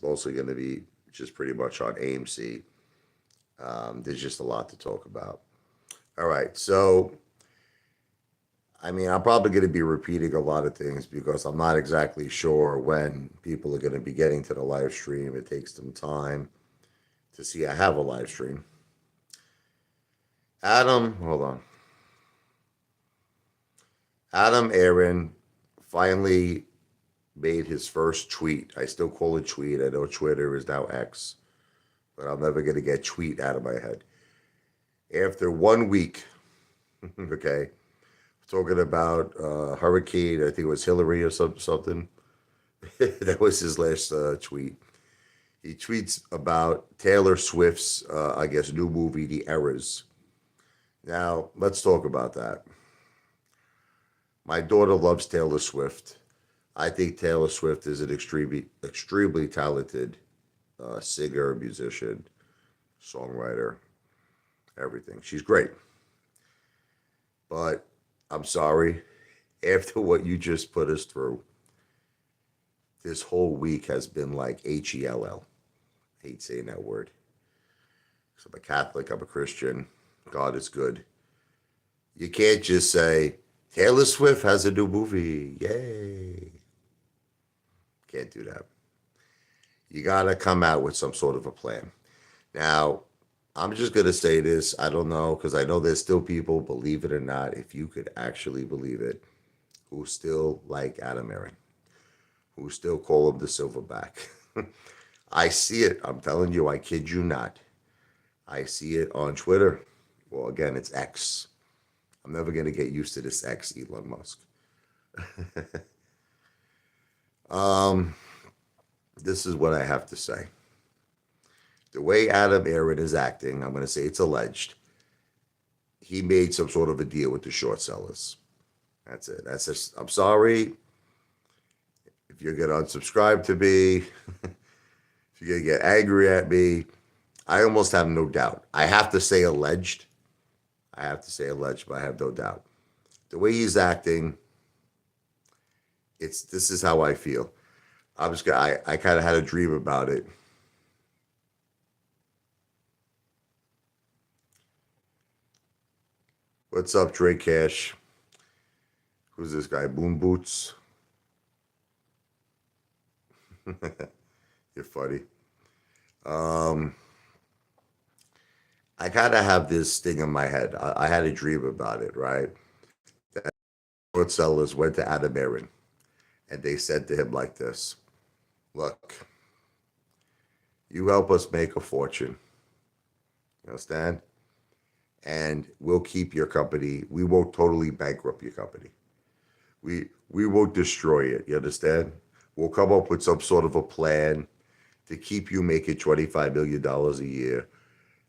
mostly going to be just pretty much on AMC. There's just a lot to talk about. All right, so I mean, I'm probably going to be repeating a lot of things because I'm not exactly sure when people are going to be getting to the live stream. It takes some time to see I have a live stream. Hold on. Adam Aron finally made his first tweet. I still call it tweet. I know Twitter is now X, but I'm never going to get tweet out of my head. After 1 week, okay, talking about hurricane, I think it was Hillary or something. That was his last tweet. He tweets about Taylor Swift's, I guess, new movie, The Errors. Now, let's talk about that. My daughter loves Taylor Swift. I think Taylor Swift is an extremely talented singer, musician, songwriter, everything. She's great. But I'm sorry, after what you just put us through, this whole week has been like HELL. I hate saying that word. So I'm a Catholic, I'm a Christian. God is good. You can't just say, Taylor Swift has a new movie. Yay. Can't do that. You got to come out with some sort of a plan. Now, I'm just going to say this. I don't know, because I know there's still people, believe it or not, if you could actually believe it, who still like Adam Aron, who still call him the Silverback. I see it. I'm telling you, I kid you not. I see it on Twitter. Well, again, it's X. I'm never going to get used to this X, Elon Musk. This is what I have to say. The way Adam Aron is acting, I'm going to say it's alleged, he made some sort of a deal with the short sellers. That's it. That's just, I'm sorry if you're going to unsubscribe to me, if you're going to get angry at me. I almost have no doubt. I have to say alleged. I have to say alleged, but I have no doubt. The way he's acting, this is how I feel. I kind of had a dream about it. What's up, Drake Cash? Who's this guy? Moon Boots? You're funny. I kind of have this thing in my head. I had a dream about it, right? That short sellers went to Adam Aron and they said to him like this, look, you help us make a fortune. You understand? And we'll keep your company. We won't totally bankrupt your company. We won't destroy it. You understand? We'll come up with some sort of a plan to keep you making $25 million a year,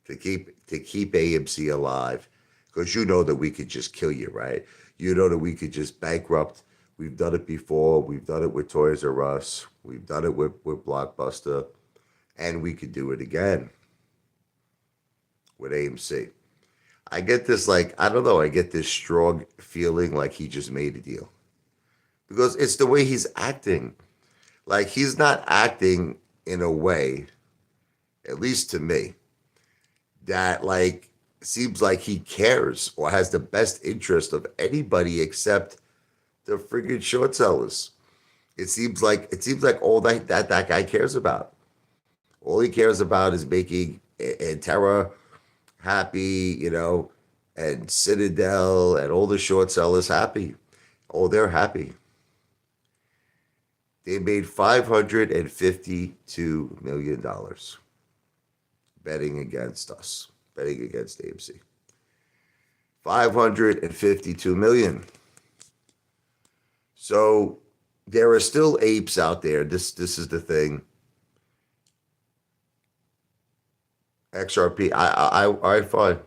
to keep AMC alive, because you know that we could just kill you, right? You know that we could just bankrupt. We've done it before. We've done it with Toys R Us. We've done it with Blockbuster, and we could do it again with AMC. I get this, like, I don't know, I get this strong feeling like he just made a deal. Because it's the way he's acting. Like, he's not acting in a way, at least to me, that, like, seems like he cares or has the best interest of anybody except the friggin' short sellers. It seems like all that guy cares about. All he cares about is making Terra happy, you know, and Citadel and all the short sellers happy. Oh, they're happy. They made $552 million betting against us, betting against AMC. $552 million. So there are still apes out there. This is the thing. XRP. All right, fine.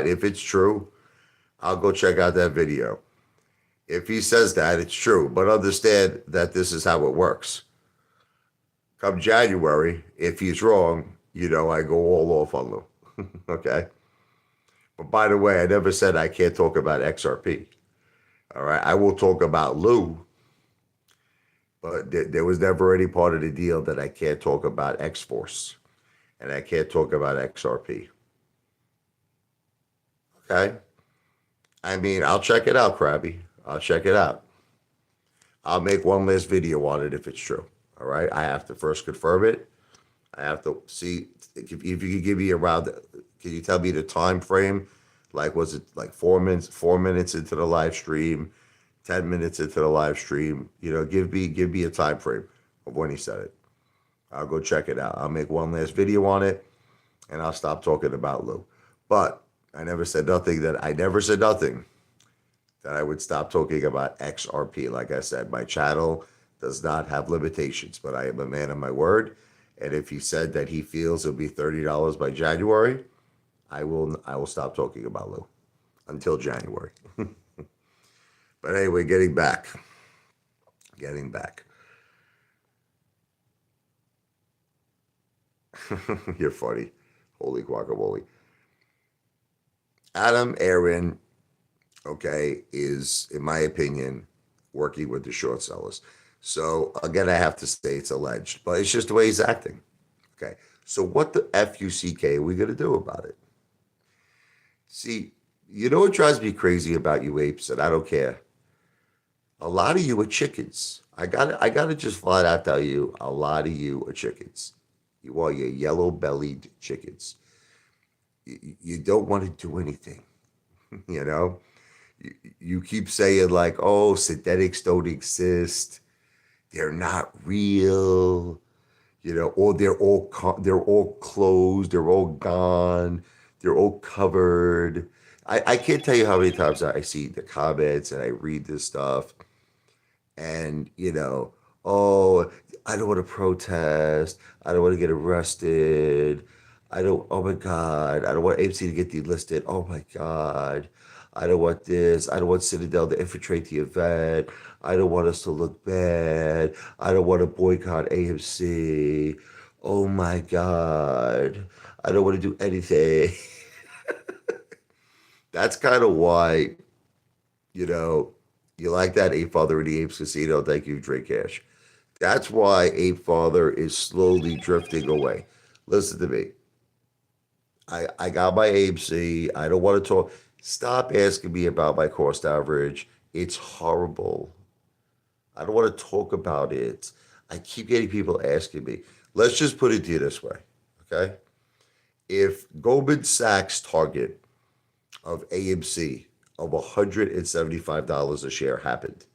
If it's true, I'll go check out that video. If he says that, it's true. But understand that this is how it works. Come January, if he's wrong, you know, I go all off on Lou. Okay? But by the way, I never said I can't talk about XRP. All right? I will talk about Lou. But there was never any part of the deal that I can't talk about X Force and I can't talk about XRP. Okay. I mean, I'll check it out, Krabby. I'll check it out. I'll make one last video on it if it's true. All right. I have to first confirm it. I have to see if you could give me around. Can you tell me the time frame? Like, was it like 4 minutes? 4 minutes into the live stream, 10 minutes into the live stream. Give me a time frame of when he said it. I'll go check it out. I'll make one last video on it, and I'll stop talking about Lou. But I never said nothing that I would stop talking about XRP. Like I said, my channel does not have limitations, but I am a man of my word. And if he said that he feels it'll be $30 by January, I will stop talking about Lou until January. But anyway, getting back. You're funny. Holy guacamole. Adam Aron, okay, is, in my opinion, working with the short sellers. So again, I have to say it's alleged, but it's just the way he's acting. Okay. So what the FUCK are we going to do about it? See, you know what drives me crazy about you apes, and I don't care. A lot of you are chickens. I gotta just flat out tell you, a lot of you are chickens. You are your yellow-bellied chickens. You don't want to do anything, you know? You keep saying like, oh, synthetics don't exist. They're not real, or they're all closed, they're all gone, they're all covered. I can't tell you how many times I see the comments and I read this stuff, and oh, I don't want to protest, I don't want to get arrested, I don't, oh my god, I don't want AMC to get delisted, oh my god, I don't want this, I don't want Citadel to infiltrate the event, I don't want us to look bad, I don't want to boycott AMC, oh my god, I don't want to do anything. That's kind of why, you know, you like that Apefather in the Apes Casino. Thank you, Drake Cash. That's why Apefather is slowly drifting away. Listen to me. I got my AMC. I don't want to talk. Stop asking me about my cost average. It's horrible. I don't want to talk about it. I keep getting people asking me. Let's just put it to you this way, okay? If Goldman Sachs target of AMC of $175 a share happened,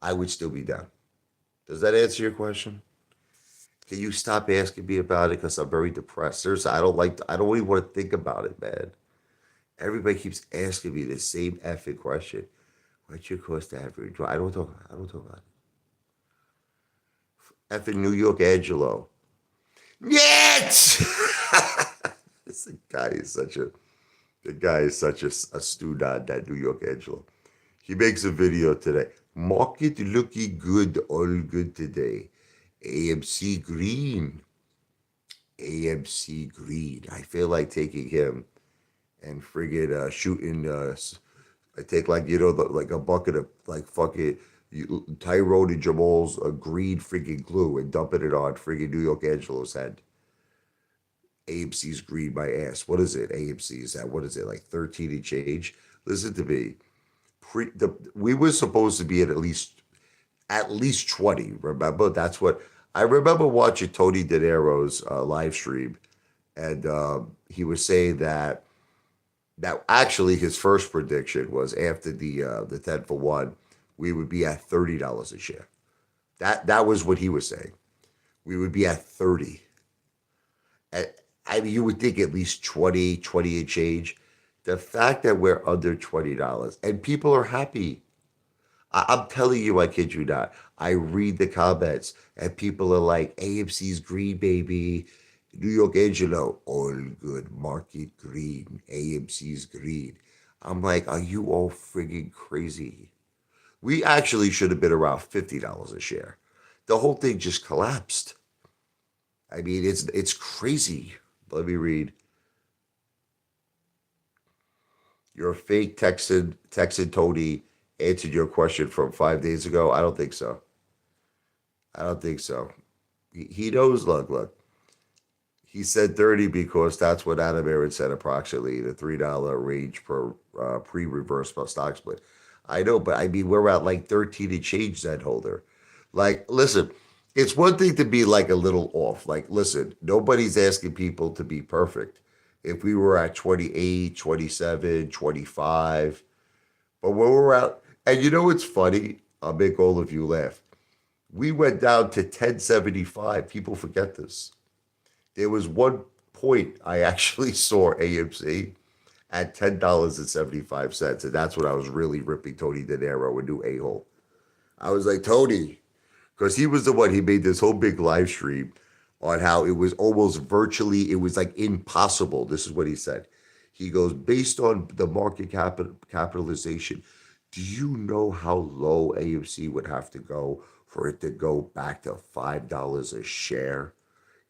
I would still be down. Does that answer your question? Can you stop asking me about it? Because I'm very depressed. Seriously, I don't even want to think about it, man. Everybody keeps asking me the same effing question. What's your cost average? I don't talk about it. Effing New York Angelo. Yes! This guy is such a the guy is such a student, that New York Angelo. He makes a video today. Market looking good, all good today. AMC Green. AMC Green. I feel like taking him and friggin' shooting. I take like like a bucket of like fucking Tyrone and Jamal's green friggin' glue and dumping it on friggin' New York Angelo's head. AMC's green my ass. What is it? AMC is that? What is it? Like 13 and change? Listen to me. We were supposed to be at least 20. Remember? That's what I remember watching Tony De Niro's live stream, and he was saying that actually his first prediction was after the 10 for 1, we would be at $30 a share. That was what he was saying. We would be at 30. I mean, you would think at least 20 and change. The fact that we're under $20 and people are happy. I'm telling you, I kid you not. I read the comments and people are like, AMC's green, baby. New York Angelo, all good. Market green. AMC's green. I'm like, are you all friggin' crazy? We actually should have been around $50 a share. The whole thing just collapsed. I mean, it's crazy. Let me read. Your fake Texan Tony answered your question from 5 days ago. I don't think so. I don't think so. He knows. Look. He said 30 because that's what Adam Aron said approximately, the $3 range per pre-reverse stock split. I know, but I mean, we're at like 13 to change that holder. Like, listen, it's one thing to be like a little off. Like, listen, nobody's asking people to be perfect. If we were at 28, 27, 25, but when we're out, and you know what's funny? I'll make all of you laugh. We went down to 1075. People forget this. There was one point I actually saw AMC at $10.75, and that's when I was really ripping Tony De Niro a new a-hole. I was like, Tony, because he was the one, he made this whole big live stream on how it was almost virtually, it was like impossible. This is what he said. He goes, based on the market capitalization, do you know how low AMC would have to go for it to go back to $5 a share?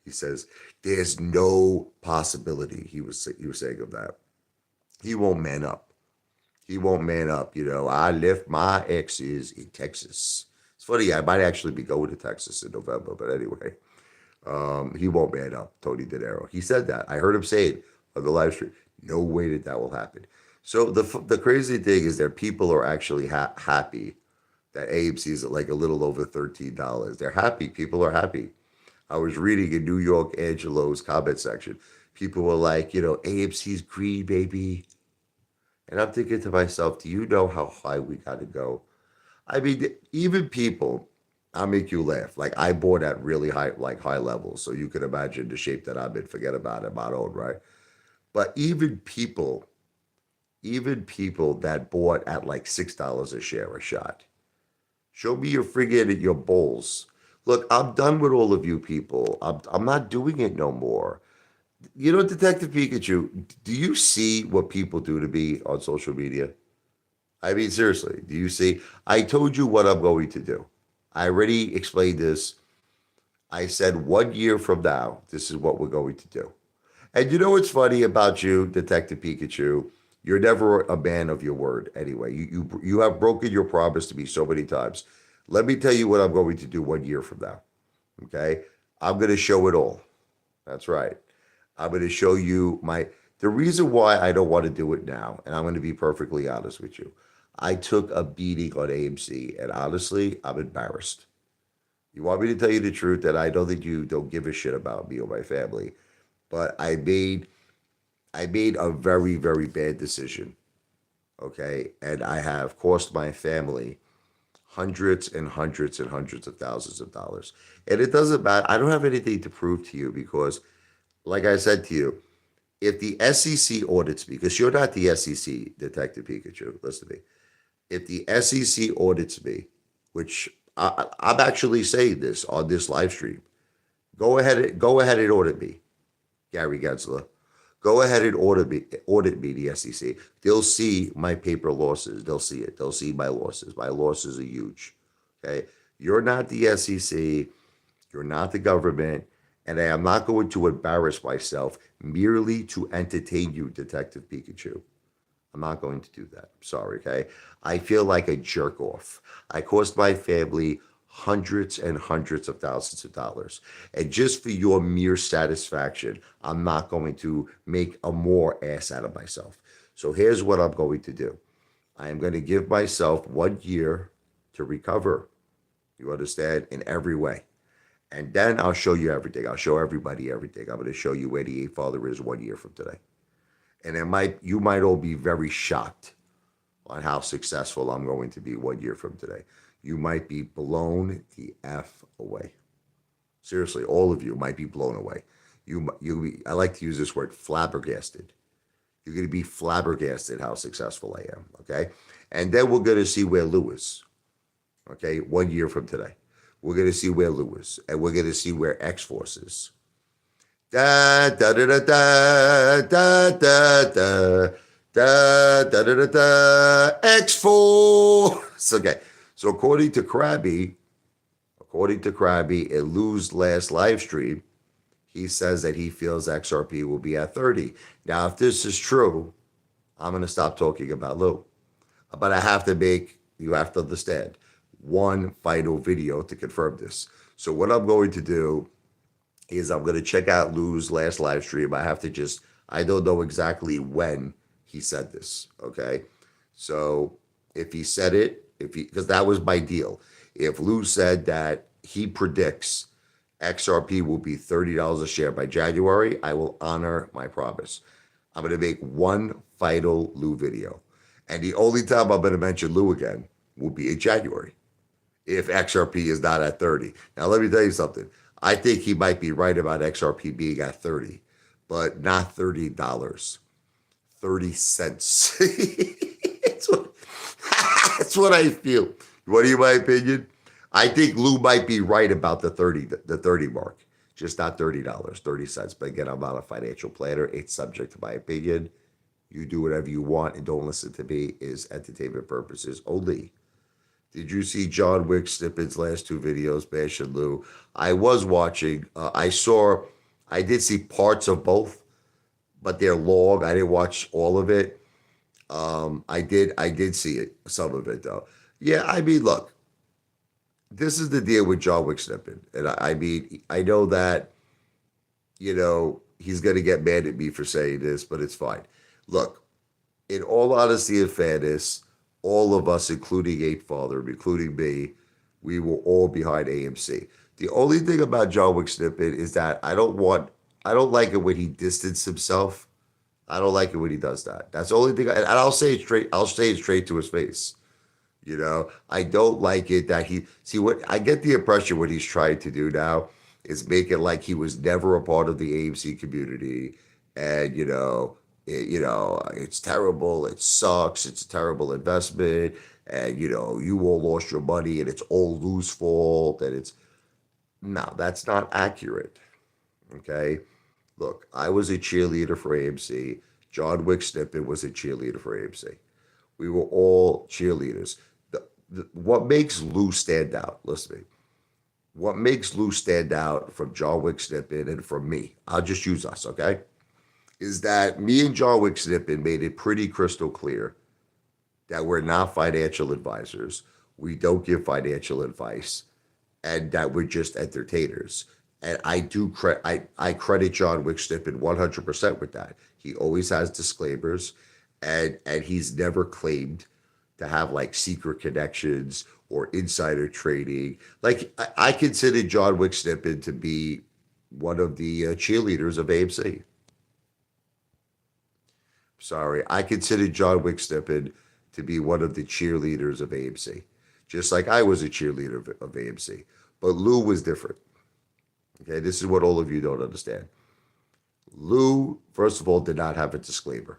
He says, there's no possibility, he was saying of that. He won't man up. He won't man up. I left my exes in Texas. It's funny, I might actually be going to Texas in November, but anyway, he won't man up, Tony De Niro. He said that. I heard him say it on the live stream. No way that will happen. So the crazy thing is that people are actually happy that AMC is at like a little over $13. They're happy. People are happy. I was reading in New York Angelo's comment section. People were like, AMC's green, baby. And I'm thinking to myself, do you know how high we got to go? I mean, even people, I'll make you laugh. Like I bought at really high, like high levels. So you can imagine the shape that I'm in. Forget about it, my own, right? But even people that bought at like $6 a share a shot. Show me your friggin' your bowls. Look, I'm done with all of you people. I'm not doing it no more. Detective Pikachu, do you see what people do to me on social media? I mean, seriously, do you see? I told you what I'm going to do. I already explained this. I said 1 year from now, this is what we're going to do. And you know what's funny about you, Detective Pikachu? You're never a man of your word anyway. You have broken your promise to me so many times. Let me tell you what I'm going to do 1 year from now. Okay? I'm going to show it all. That's right. I'm going to show you the reason why I don't want to do it now, and I'm going to be perfectly honest with you. I took a beating on AMC, and honestly, I'm embarrassed. You want me to tell you the truth that I don't think you don't give a shit about me or my family, but I made a very, very bad decision. Okay. And I have cost my family hundreds and hundreds and hundreds of thousands of dollars. And it doesn't matter. I don't have anything to prove to you because, like I said to you, if the SEC audits me, because you're not the SEC, Detective Pikachu, listen to me. If the SEC audits me, which I'm actually saying this on this live stream, go ahead and audit me, Gary Gensler. Go ahead and audit me, the SEC. They'll see my paper losses. They'll see it. They'll see my losses. My losses are huge. Okay. You're not the SEC. You're not the government. And I am not going to embarrass myself merely to entertain you, Detective Pikachu. I'm not going to do that. I'm sorry, okay? I feel like a jerk off. I cost my family hundreds and hundreds of thousands of dollars. And just for your mere satisfaction, I'm not going to make a more ass out of myself. So here's what I'm going to do. I am going to give myself 1 year to recover. You understand? In every way. And then I'll show you everything. I'll show everybody everything. I'm going to show you where the Apefather is 1 year from today. And you might all be very shocked on how successful I'm going to be 1 year from today. You might be blown the F away. Seriously, all of you might be blown away. I like to use this word, flabbergasted. You're going to be flabbergasted how successful I am, okay? And then we're going to see where Lou is, okay, 1 year from today. We're going to see where Lou is, and we're going to see where X-Force is. Da da da da da da da da da da da da X-Force. Okay, so according to Krabby, in Lou's last live stream, he says that he feels XRP will be at 30. Now, if this is true, I'm going to stop talking about Lou. But you have to understand, one final video to confirm this. So what I'm going to do is I'm going to check out Lou's last live stream. I don't know exactly when he said this. Okay. So if he said it, because that was my deal. If Lou said that he predicts XRP will be $30 a share by January, I will honor my promise. I'm going to make one final Lou video. And the only time I'm going to mention Lou again will be in January if XRP is not at 30. Now, let me tell you something. I think he might be right about XRP being at 30, but not $30, 30 cents. that's, what, that's what I feel. What in my opinion? I think Lou might be right about the 30 mark, just not $30, 30 cents. But again, I'm not a financial planner. It's subject to my opinion. You do whatever you want and don't listen to me. Is entertainment purposes only. Did you see John Wick Snippet's last two videos, Bash and Lou? I was watching. I did see parts of both, but they're long. I didn't watch all of it. I did see it, some of it though. Yeah, I mean, look, this is the deal with John Wick Snippet, and I mean, I know that he's gonna get mad at me for saying this, but it's fine. Look, in all honesty and fairness, all of us, including Apefather, including me, we were all behind AMC. The only thing about John Wick Snippet is that I don't like it when he distanced himself. I don't like it when he does that. That's the only thing, and I'll say it straight. I'll say it straight to his face. I don't like it that what I get the impression what he's trying to do now is make it like he was never a part of the AMC community, and it's terrible, it sucks, it's a terrible investment, and you all lost your money, and it's all Lou's fault, and it's no, that's not accurate. Okay, look, I was a cheerleader for AMC. John Wick Snippet was a cheerleader for AMC. We were all cheerleaders. What makes Lou stand out? Listen to me. What makes Lou stand out from John Wick Snippet and from me? I'll just use us, okay? Is that me and John Wick Snippet made it pretty crystal clear that we're not financial advisors. We don't give financial advice, and that we're just entertainers. And I credit John Wick Snippet 100% with that. He always has disclaimers, and he's never claimed to have like secret connections or insider trading. Like I consider John Wick Snippet to be one of the cheerleaders of AMC. Sorry, I consider John Wick Snippet to be one of the cheerleaders of AMC, just like I was a cheerleader of AMC. But Lou was different. Okay, this is what all of you don't understand. Lou, first of all, did not have a disclaimer.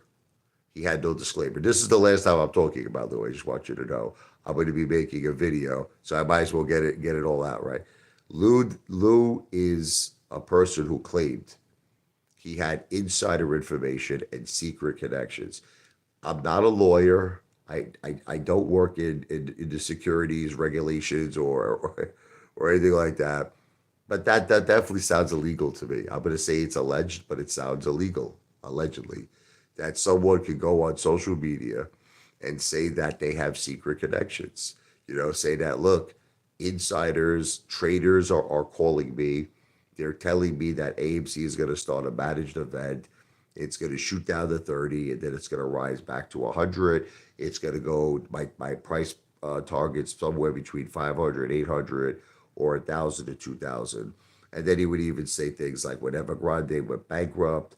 He had no disclaimer. This is the last time I'm talking about Lou. I just want you to know I'm going to be making a video, so I might as well get it all out right. Lou is a person who claimed he had insider information and secret connections. I'm not a lawyer. I don't work in the securities regulations or anything like that. But that definitely sounds illegal to me. I'm going to say it's alleged, but it sounds illegal, allegedly, that someone could go on social media and say that they have secret connections. Say that, look, insiders, traders are calling me. They're telling me that AMC is going to start a managed event. It's going to shoot down to 30, and then it's going to rise back to 100. It's going to go, my price targets somewhere between 500, 800, or 1,000 to 2,000. And then he would even say things like when Evergrande went bankrupt,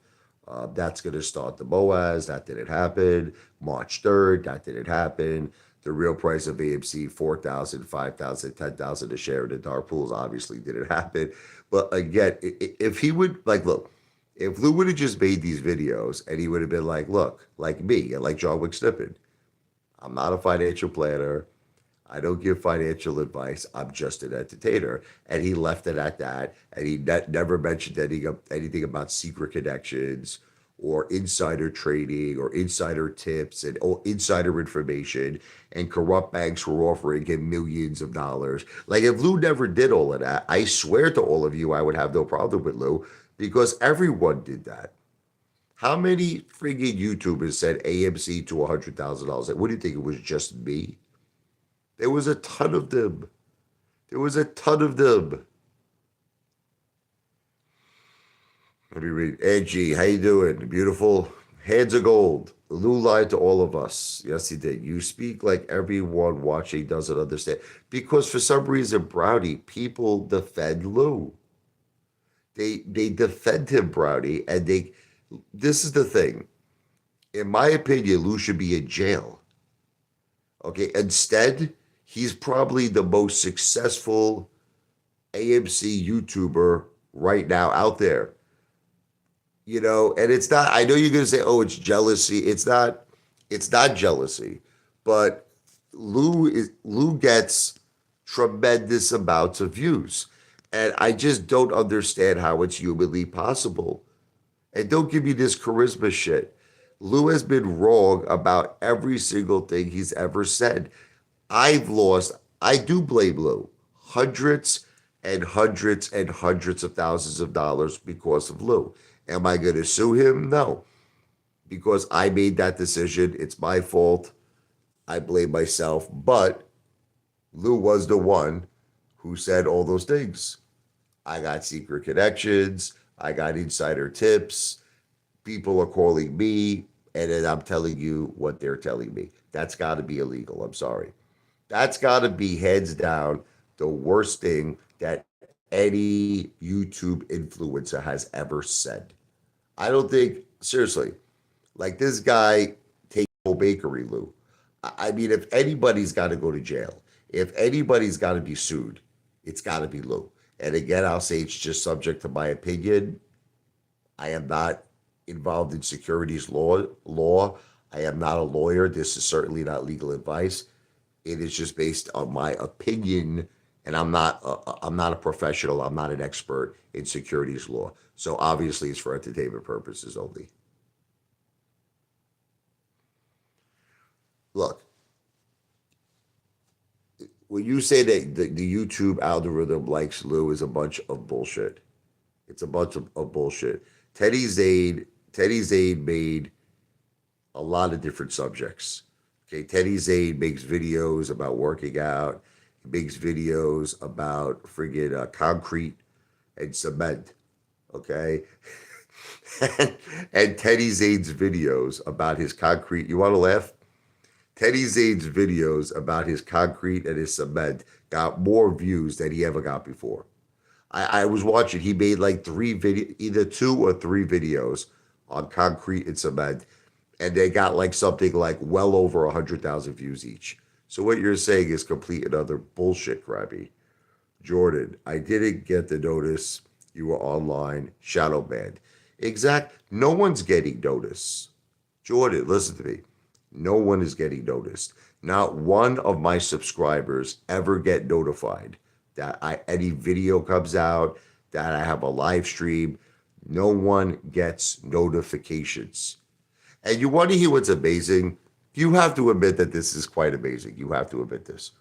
that's going to start the MOAS. That didn't happen. March 3rd, that didn't happen. The real price of AMC, 4,000, 5,000, 10,000 a share in the dark pools obviously didn't happen. But again, if he would, look, if Lou would have just made these videos and he would have been like, look, like me, and like John Wick Snippet, I'm not a financial planner. I don't give financial advice. I'm just an entertainer. And he left it at that. And he never mentioned anything about secret connections or insider trading or insider tips and insider information. And corrupt banks were offering him millions of dollars. Like if Lou never did all of that, I swear to all of you, I would have no problem with Lou because everyone did that. How many friggin' YouTubers said AMC to $100,000? Like, what do you think? It was just me? There was a ton of them. There was a ton of them. Let me read. Angie, how you doing? Beautiful. Hands of gold. Lou lied to all of us. Yes, he did. You speak like everyone watching doesn't understand. Because for some reason, Brownie, people defend Lou. They defend him, Brownie, and they this is the thing. In my opinion, Lou should be in jail. Okay. Instead, he's probably the most successful AMC YouTuber right now out there. And it's not, I know you're gonna say, oh, it's jealousy. It's not jealousy, but Lou gets tremendous amounts of views. And I just don't understand how it's humanly possible. And don't give me this charisma shit. Lou has been wrong about every single thing he's ever said. I've lost, I do blame Lou, hundreds and hundreds and hundreds of thousands of dollars because of Lou. Am I going to sue him? No, because I made that decision. It's my fault. I blame myself. But Lou was the one who said all those things. I got secret connections. I got insider tips. People are calling me, and then I'm telling you what they're telling me. That's got to be illegal. I'm sorry. That's got to be hands down the worst thing that any YouTube influencer has ever said. I don't think, seriously, like this guy take whole bakery, Lou. I mean, if anybody's got to go to jail, if anybody's got to be sued, it's got to be Lou. And again, I'll say it's just subject to my opinion. I am not involved in securities law. I am not a lawyer. This is certainly not legal advice. It is just based on my opinion, and I'm not a professional. I'm not an expert in securities law. So obviously, it's for entertainment purposes only. Look, when you say that the YouTube algorithm likes Lou is a bunch of bullshit. It's a bunch of bullshit. Teddy Zane made a lot of different subjects. Okay, Teddy Zane makes videos about working out. He makes videos about friggin' concrete and cement. Okay, and, and Teddy Zane's videos about his concrete. You want to laugh? Teddy Zane's videos about his concrete and his cement got more views than he ever got before. I was watching. He made like either 2 or 3 videos on concrete and cement, and they got like something like well over 100,000 views each. So what you're saying is complete and utter bullshit, Krabby. Jordan, I didn't get the notice you were online, shadow banned. Exact. No one's getting notice. Jordan, listen to me. No one is getting noticed. Not one of my subscribers ever get notified that any video comes out, that I have a live stream. No one gets notifications. And you want to hear what's amazing? You have to admit that this is quite amazing. You have to admit this.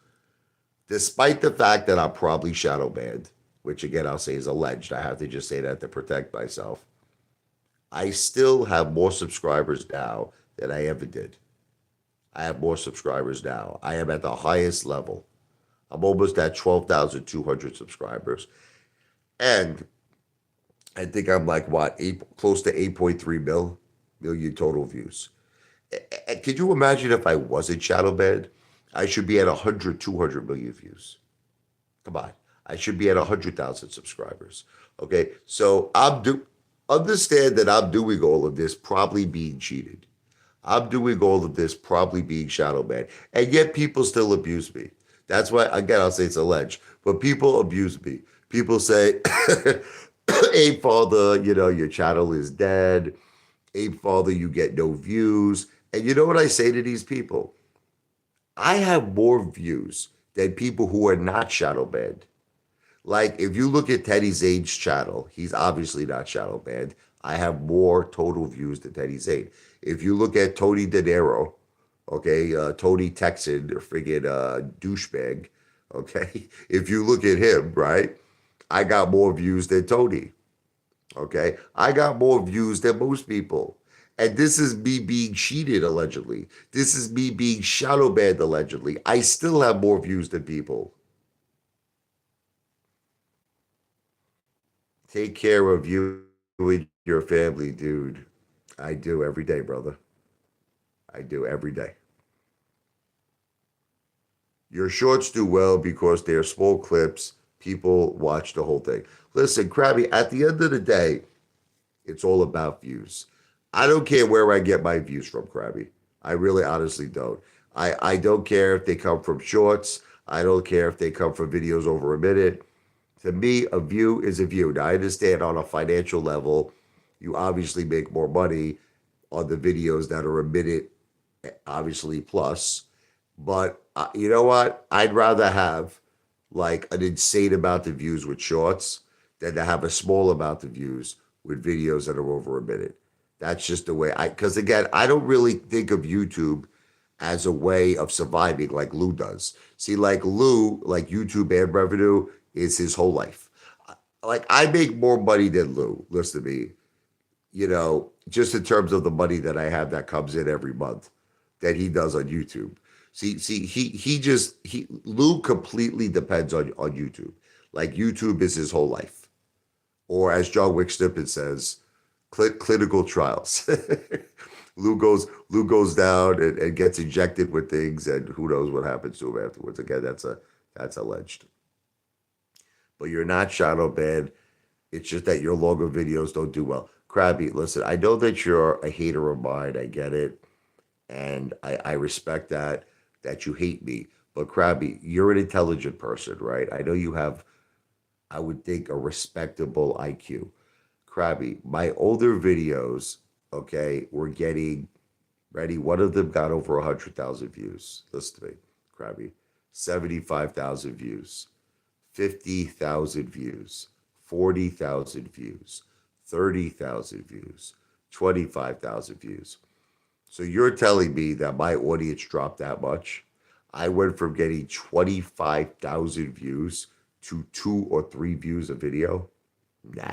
Despite the fact that I'm probably shadow banned, which again I'll say is alleged, I have to just say that to protect myself. I still have more subscribers now than I ever did. I have more subscribers now. I am at the highest level. I'm almost at 12,200 subscribers. And I think I'm like, what, close to 8.3 million total views. Could you imagine if I wasn't shadow banned? I should be at 100, 200 million views. Come on. I should be at 100,000 subscribers. Okay. So understand that I'm doing all of this probably being cheated. I'm doing all of this probably being shadow banned. And yet people still abuse me. That's why, again, I'll say it's alleged, but people abuse me. People say, hey, Father, your channel is dead. Hey, Father, you get no views. And you know what I say to these people? I have more views than people who are not shadow banned. Like, if you look at Teddy Zane's channel, he's obviously not shadow banned. I have more total views than Teddy Zane. If you look at Tony De Niro, okay, Tony Texan, friggin' douchebag, okay, if you look at him, right, I got more views than Tony, okay? I got more views than most people. And this is me being cheated, allegedly. This is me being shadow banned, allegedly. I still have more views than people. Take care of you. Your family, dude. I do every day, brother. I do every day. Your shorts do well because they're small clips. People watch the whole thing. Listen, Krabby, at the end of the day, it's all about views. I don't care where I get my views from, Krabby. I really honestly don't. I don't care if they come from shorts. I don't care if they come from videos over a minute. To me, a view is a view. Now, I understand on a financial level, you obviously make more money on the videos that are a minute, obviously, plus. But you know what? I'd rather have like an insane amount of views with shorts than to have a small amount of views with videos that are over a minute. That's just the way because again, I don't really think of YouTube as a way of surviving like Lou does. See, like Lou, like YouTube ad revenue is his whole life. Like I make more money than Lou. Listen to me, just in terms of the money that I have that comes in every month that he does on YouTube. See, he Lou completely depends on YouTube. Like YouTube is his whole life, or as John Wick Snippet says, clinical trials. Lou goes down and gets injected with things, and who knows what happens to him afterwards. Again, that's alleged. But you're not shadow banned. It's just that your longer videos don't do well. Krabby, listen, I know that you're a hater of mine. I get it. And I respect that you hate me. But Krabby, you're an intelligent person, right? I know you have, I would think, a respectable IQ. Krabby, my older videos, okay, were getting ready. One of them got over 100,000 views. Listen to me, Krabby. 75,000 views, 50,000 views, 40,000 views, 30,000 views, 25,000 views. So you're telling me that my audience dropped that much? I went from getting 25,000 views to 2 or 3 views a video? Nah.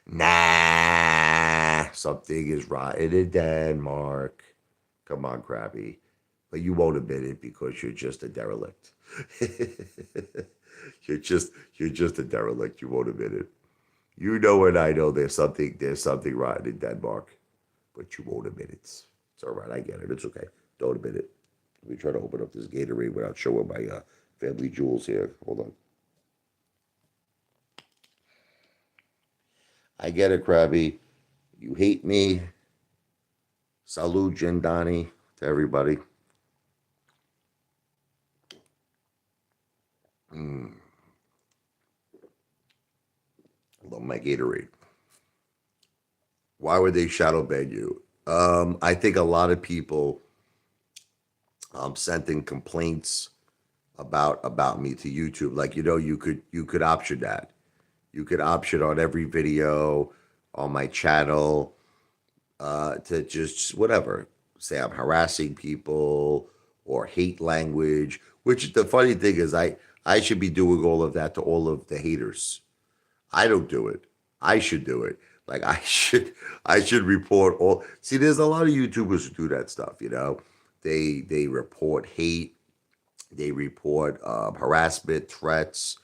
Nah. Something is rotten in Denmark. Come on, Krabby. But you won't admit it because you're just a derelict. you're just a derelict. You won't admit it. You know and I know there's something rotten in Denmark, but you won't admit it. It's all right. I get it. It's okay. Don't admit it. Let me try to open up this Gatorade without showing my family jewels here. Hold on. I get it, Krabby. You hate me. Salud, Jindani, to everybody. Mm, love my Gatorade. Why would they shadow ban you? I think a lot of people sent in complaints about me to YouTube. Like you could option that. You could option on every video on my channel to just whatever say I'm harassing people or hate language. Which the funny thing is, I should be doing all of that to all of the haters. I don't do it. I should do it. Like I should report all. See, there's a lot of YouTubers who do that stuff. They report hate. They report harassment, threats.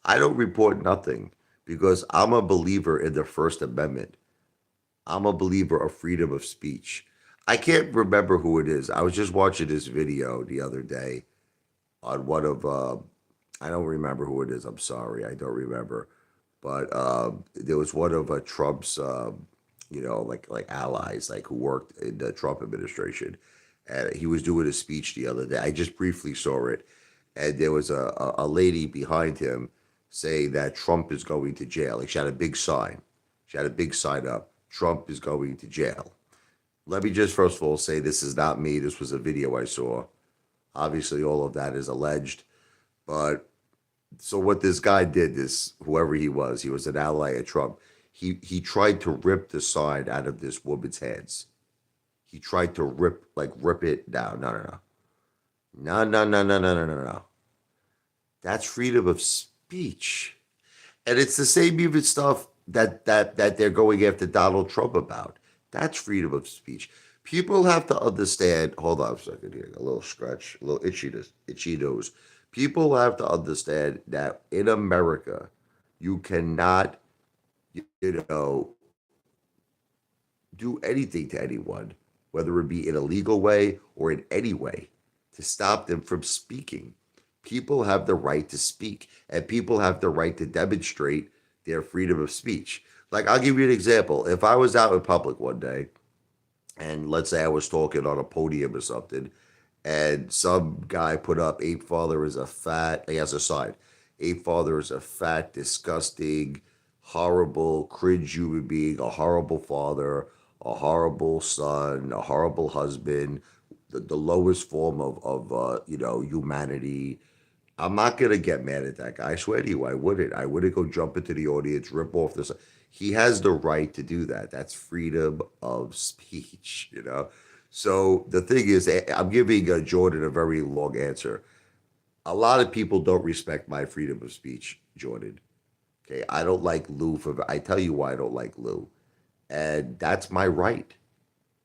I don't report nothing because I'm a believer in the First Amendment. I'm a believer of freedom of speech. I can't remember who it is. I was just watching this video the other day on one of I don't remember who it is. I'm sorry, I don't remember. But there was one of Trump's like allies, like who worked in the Trump administration, and he was doing a speech the other day. I just briefly saw it, and there was a lady behind him saying that Trump is going to jail. Like she had a big sign. She had a big sign up. Trump is going to jail. Let me just first of all say this is not me. This was a video I saw. Obviously, all of that is alleged. But so what this guy did, this whoever he was an ally of Trump. He tried to rip the sign out of this woman's hands. He tried to rip it down. No, no, no. No, no, no, no, no, no, no, no. That's freedom of speech. And it's the same even stuff that they're going after Donald Trump about. That's freedom of speech. People have to understand. Hold on a second here. A little scratch, a little itchy nose. People have to understand that in America, you cannot you know, do anything to anyone, whether it be in a legal way or in any way, to stop them from speaking. People have the right to speak, and people have the right to demonstrate their freedom of speech. Like, I'll give you an example. If I was out in public one day, and let's say I was talking on a podium or something, and some guy put up Ape Father is a fat, he has a sign. Ape Father is a fat, disgusting, horrible, cringe human being, a horrible father, a horrible son, a horrible husband, the lowest form of humanity. I'm not gonna get mad at that guy. I swear to you, I wouldn't. I wouldn't go jump into the audience, rip off this. He has the right to do that. That's freedom of speech. So the thing is, I'm giving Jordan a very long answer. A lot of people don't respect my freedom of speech, Jordan. Okay, I don't like Lou for. I tell you why I don't like Lou, and that's my right.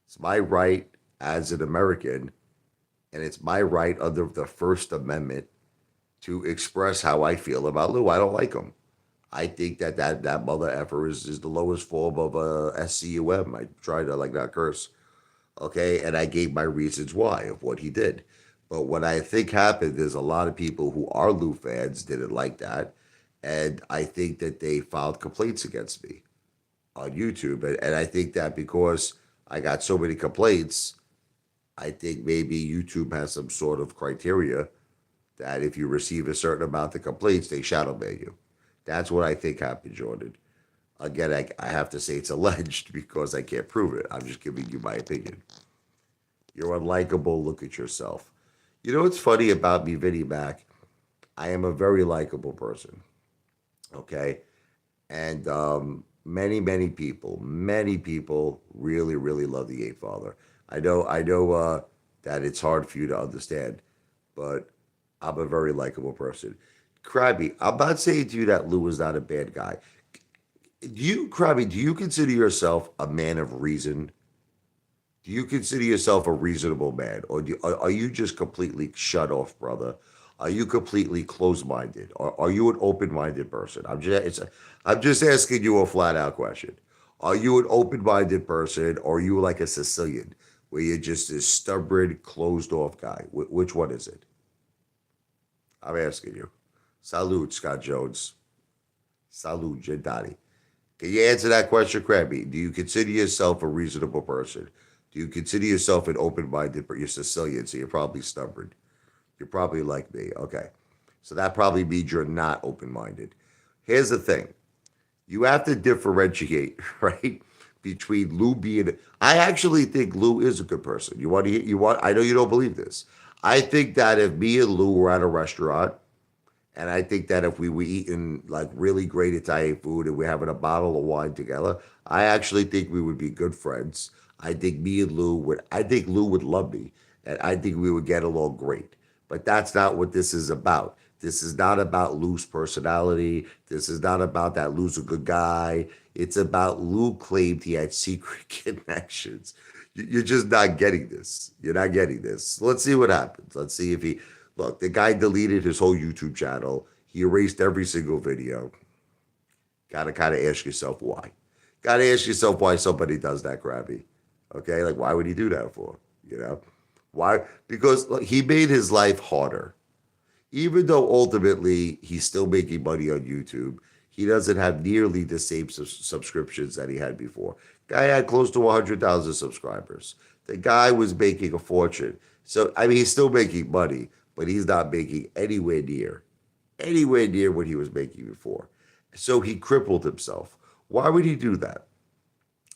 It's my right as an American, and it's my right under the First Amendment to express how I feel about Lou. I don't like him. I think that mother effer is the lowest form of SCUM. I try to like not curse, okay, and I gave my reasons why of what he did. But what I think happened is a lot of people who are Lou fans didn't like that, and I think that they filed complaints against me on YouTube, and I think that because I got so many complaints, I think maybe YouTube has some sort of criteria that if you receive a certain amount of complaints, they shadow ban you. That's what I think happened, Jordan. Again, I have to say it's alleged because I can't prove it. I'm just giving you my opinion. You're unlikable. Look at yourself. You know what's funny about me, Vinny Mac? I am a very likable person. Okay. And many people really, really love the Ape Father. I know that it's hard for you to understand, but I'm a very likable person. Krabby, I'm not saying to you that Lou is not a bad guy. Krabby, do you consider yourself a man of reason? Do you consider yourself a reasonable man, or are you just completely shut off, brother? Are you completely closed-minded, or are you an open-minded person? I'm just asking you a flat-out question. Are you an open-minded person, or are you like a Sicilian, where you're just this stubborn, closed-off guy? Which one is it? I'm asking you. Salute, Scott Jones. Salute, Gentani. Can you answer that question, Krabby? Do you consider yourself a reasonable person? Do you consider yourself an open-minded, but you're Sicilian, so you're probably stubborn. You're probably like me. Okay. So that probably means you're not open-minded. Here's the thing. You have to differentiate, right? Between Lou being I actually think Lou is a good person. I know you don't believe this. I think that if me and Lou were at a restaurant, and I think that if we were eating like really great Italian food and we're having a bottle of wine together, I actually think we would be good friends. I think Lou would love me, and I think we would get along great. But that's not what this is about. This is not about Lou's personality. This is not about that Lou's a good guy. It's about Lou claimed he had secret connections. You're just not getting this. You're not getting this. Let's see what happens. Let's see if he look. The guy deleted his whole YouTube channel. He erased every single video. Gotta kind of ask yourself why. Gotta ask yourself why somebody does that, Krabby. Okay, like why would he do that for? You know, why? Because look, he made his life harder. Even though ultimately he's still making money on YouTube, he doesn't have nearly the same subscriptions that he had before. Guy had close to 100,000 subscribers. The guy was making a fortune. So I mean, he's still making money, but he's not making anywhere near what he was making before. So he crippled himself. Why would he do that?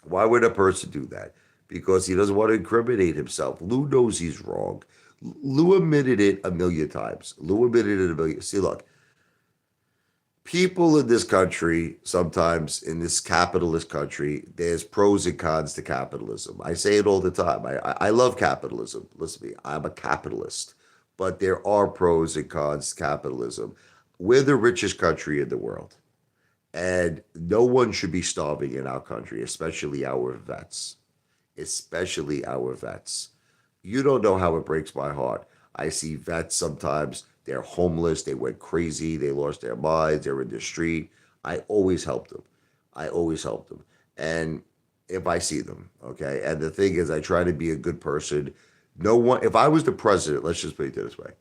Why would a person do that? Because he doesn't want to incriminate himself. Lou knows he's wrong. Lou admitted it a million times. Lou admitted it a million. See, look, people in this country, sometimes in this capitalist country, there's pros and cons to capitalism. I say it all the time. I love capitalism. Listen to me, I'm a capitalist, but there are pros and cons to capitalism. We're the richest country in the world, and no one should be starving in our country, especially our vets. Especially our vets. You don't know how it breaks my heart. I see vets sometimes, they're homeless, they went crazy, they lost their minds, they're in the street. I always help them. I always help them. And if I see them, okay. And the thing is, I try to be a good person. No one, if I was the president, let's just put it this way.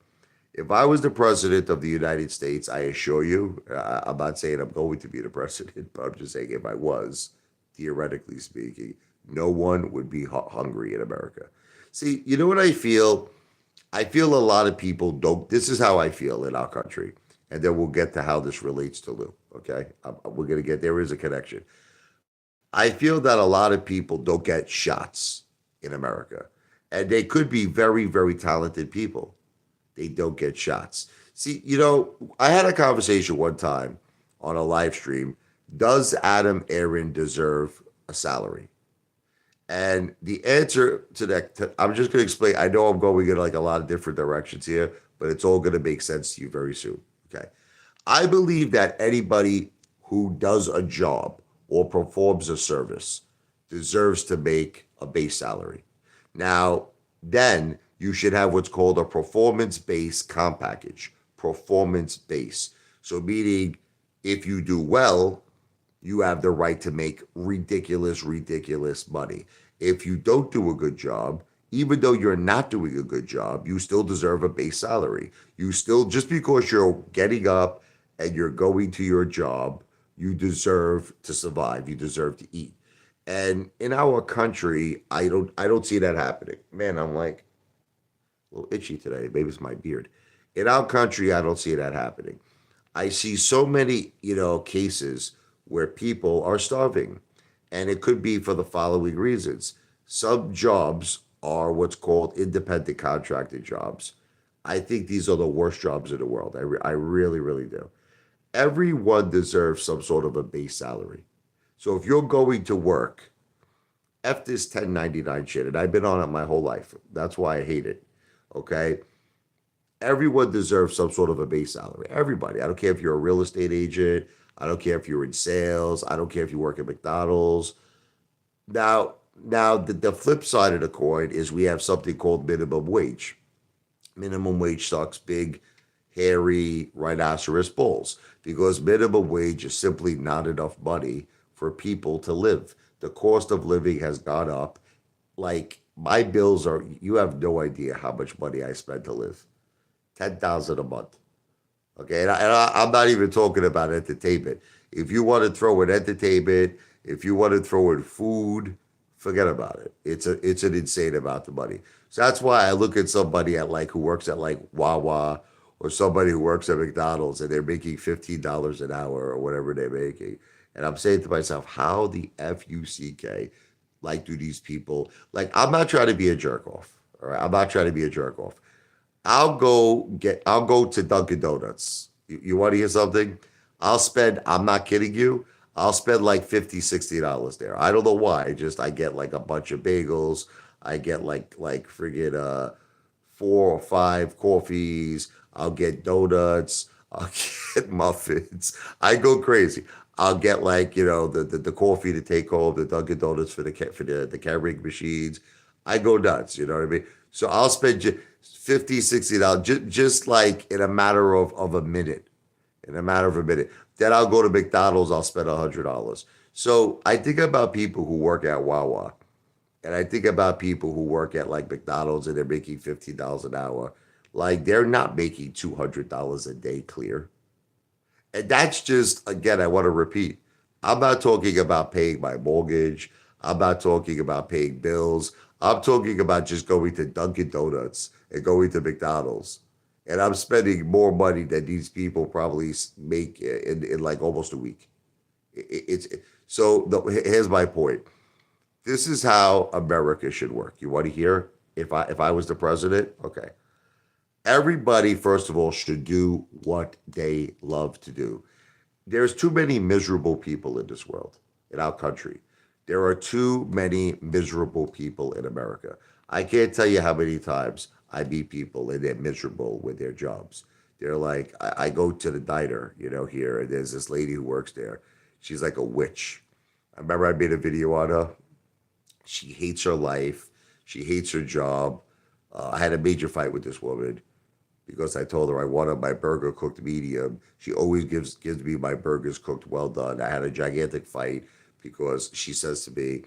If I was the president of the United States, I assure you, I'm not saying I'm going to be the president, but I'm just saying if I was, theoretically speaking, no one would be hungry in America. See, you know what I feel? I feel a lot of people don't. This is how I feel in our country, and then we'll get to how this relates to Lou. Okay, we're gonna get there is a connection. I feel that a lot of people don't get shots in America, and they could be very, very talented people. They don't get shots. See, I had a conversation one time on a live stream. Does Adam Aron deserve a salary? And the answer to that, I'm just going to explain. I know I'm going in like a lot of different directions here, but it's all going to make sense to you very soon. Okay. I believe that anybody who does a job or performs a service deserves to make a base salary. Now, then you should have what's called a performance based comp package. Performance based. So, meaning if you do well, you have the right to make ridiculous, ridiculous money. If you don't do a good job, even though you're not doing a good job, you still deserve a base salary. You still, just because you're getting up and you're going to your job, you deserve to survive. You deserve to eat. And in our country, I don't see that happening. Man, I'm like a little itchy today. Maybe it's my beard. In our country, I don't see that happening. I see so many, cases where people are starving. And it could be for the following reasons. Some jobs are what's called independent contracted jobs. I think these are the worst jobs in the world. I really, really do. Everyone deserves some sort of a base salary. So if you're going to work, F this 1099 shit, and I've been on it my whole life. That's why I hate it. Okay? Everyone deserves some sort of a base salary. Everybody. I don't care if you're a real estate agent. I don't care if you're in sales. I don't care if you work at McDonald's. Now, the flip side of the coin is we have something called minimum wage. Minimum wage sucks big, hairy, rhinoceros bulls because minimum wage is simply not enough money for people to live. The cost of living has gone up. Like my bills are, you have no idea how much money I spend to live. 10,000 a month. Okay, I'm not even talking about entertainment. If you want to throw in entertainment, if you want to throw in food, forget about it. It's an insane amount of money. So that's why I look at somebody at like who works at like Wawa or somebody who works at McDonald's and they're making $15 an hour or whatever they're making, and I'm saying to myself, how the fuck like do these people like? I'm not trying to be a jerk off. All right, I'm not trying to be a jerk off. I'll go to Dunkin' Donuts. You want to hear something? I'm not kidding you. I'll spend like $50, $60 there. I don't know why. I get like a bunch of bagels. I get like friggin' 4 or 5 coffees. I'll get donuts. I'll get muffins. I go crazy. I'll get like, the coffee to take home, the Dunkin' Donuts for the carrying machines. I go nuts, you know what I mean? So I'll spend 50, $60 just like in a matter of a minute. In a matter of a minute. Then I'll go to McDonald's, I'll spend $100. So I think about people who work at Wawa, and I think about people who work at like McDonald's and they're making $15 an hour. Like they're not making $200 a day clear. And that's just, again, I want to repeat. I'm not talking about paying my mortgage. I'm not talking about paying bills. I'm talking about just going to Dunkin' Donuts and going to McDonald's. And I'm spending more money than these people probably make in like almost a week. Here's my point. This is how America should work. You want to hear? If I was the president, okay. Everybody, first of all, should do what they love to do. There's too many miserable people in this world, in our country. There are too many miserable people in America. I can't tell you how many times I meet people and they're miserable with their jobs. They're like, I go to the diner, here, and there's this lady who works there. She's like a witch. I remember I made a video on her. She hates her life. She hates her job. I had a major fight with this woman. because I told her I wanted my burger cooked medium. She always gives me my burgers cooked well done. I had a gigantic fight because she says to me,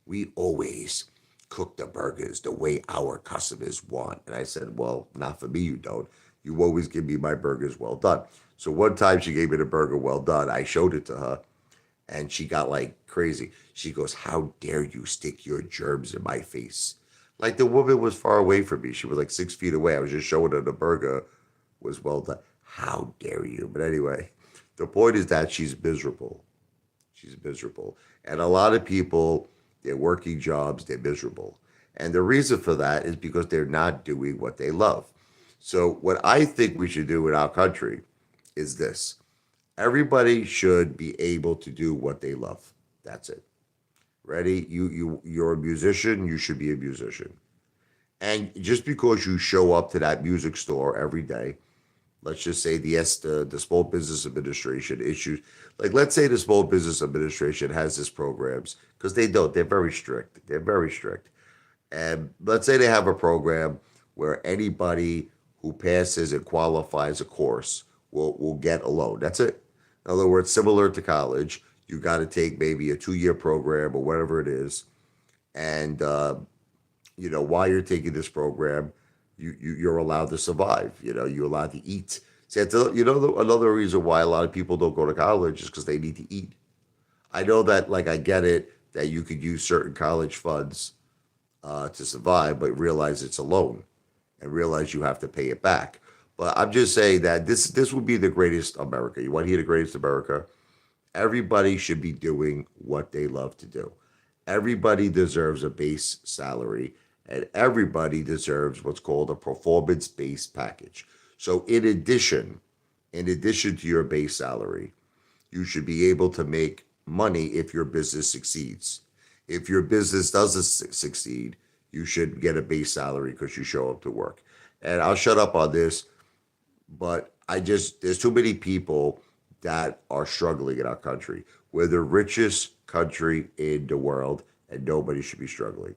"We always cook the burgers the way our customers want." And I said, "Well, not for me, you don't. You always give me my burgers well done." So one time she gave me the burger well done. I showed it to her and she got like crazy. She goes, "How dare you stick your germs in my face?" Like the woman was far away from me. She was like 6 feet away. I was just showing her the burger was well done. How dare you? But anyway, the point is that she's miserable. She's miserable. And a lot of people, they're working jobs, they're miserable. And the reason for that is because they're not doing what they love. So, what I think we should do in our country is this: everybody should be able to do what they love. That's it. Ready? You're a musician, you should be a musician. And just because you show up to that music store every day, let's just say the Small Business Administration issues, like let's say the Small Business Administration has this programs, because they don't, they're very strict. They're very strict. And let's say they have a program where anybody who passes and qualifies a course will get a loan. That's it. In other words, similar to college, you got to take maybe a 2 year program or whatever it is. And, while you're taking this program, you're allowed to survive. You're allowed to eat. See, another reason why a lot of people don't go to college is because they need to eat. I know that, like, I get it that you could use certain college funds to survive, but realize it's a loan and realize you have to pay it back. But I'm just saying that this would be the greatest America. You want to hear the greatest America? Everybody should be doing what they love to do. Everybody deserves a base salary, and everybody deserves what's called a performance-based package. So, in addition to your base salary, you should be able to make money if your business succeeds. If your business doesn't succeed, you should get a base salary because you show up to work. And I'll shut up on this, but there's too many people that are struggling in our country. We're the richest country in the world, and nobody should be struggling.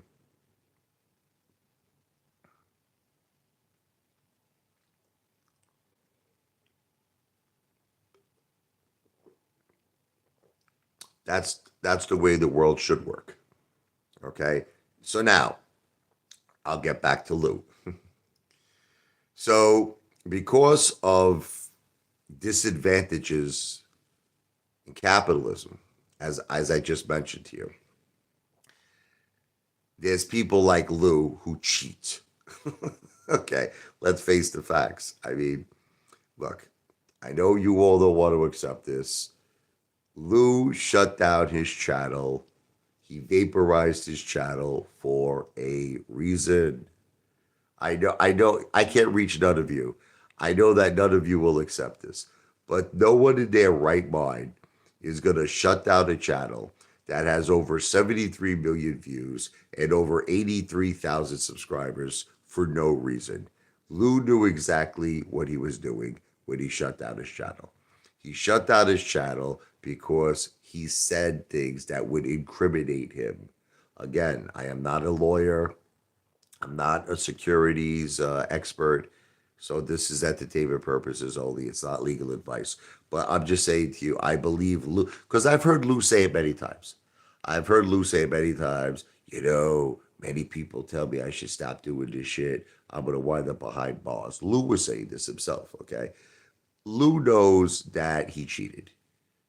That's the way the world should work. Okay. So now I'll get back to Lou. So because of disadvantages in capitalism, as I just mentioned to you, there's people like Lou who cheat. Okay, let's face the facts. I mean, look, I know you all don't want to accept this. Lou shut down his channel. He vaporized his channel for a reason. I know, I can't reach none of you. I know that none of you will accept this, but no one in their right mind is going to shut down a channel that has over 73 million views and over 83,000 subscribers for no reason. Lou knew exactly what he was doing when he shut down his channel. He shut down his channel because he said things that would incriminate him. Again, I am not a lawyer. I'm not a securities expert. So this is entertainment purposes only. It's not legal advice. But I'm just saying to you, I believe Lou, because I've heard Lou say it many times. I've heard Lou say it many times, many people tell me I should stop doing this shit. I'm going to wind up behind bars. Lou was saying this himself, okay? Lou knows that he cheated.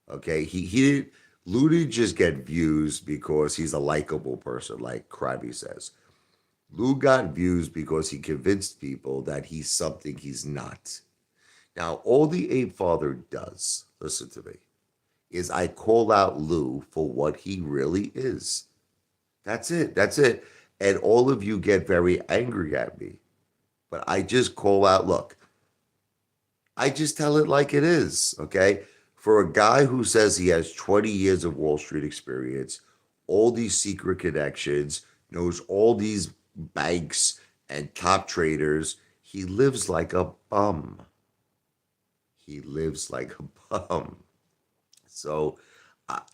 Okay, he didn't. Lou didn't just get views because he's a likable person, like Krabby says. Lou got views because he convinced people that he's something he's not. Now, all the Ape Father does, listen to me, is I call out Lou for what he really is. That's it. That's it. And all of you get very angry at me. But I just call out, look, I just tell it like it is, okay? For a guy who says he has 20 years of Wall Street experience, all these secret connections, knows all these banks and top traders, he lives like a bum. He lives like a bum. So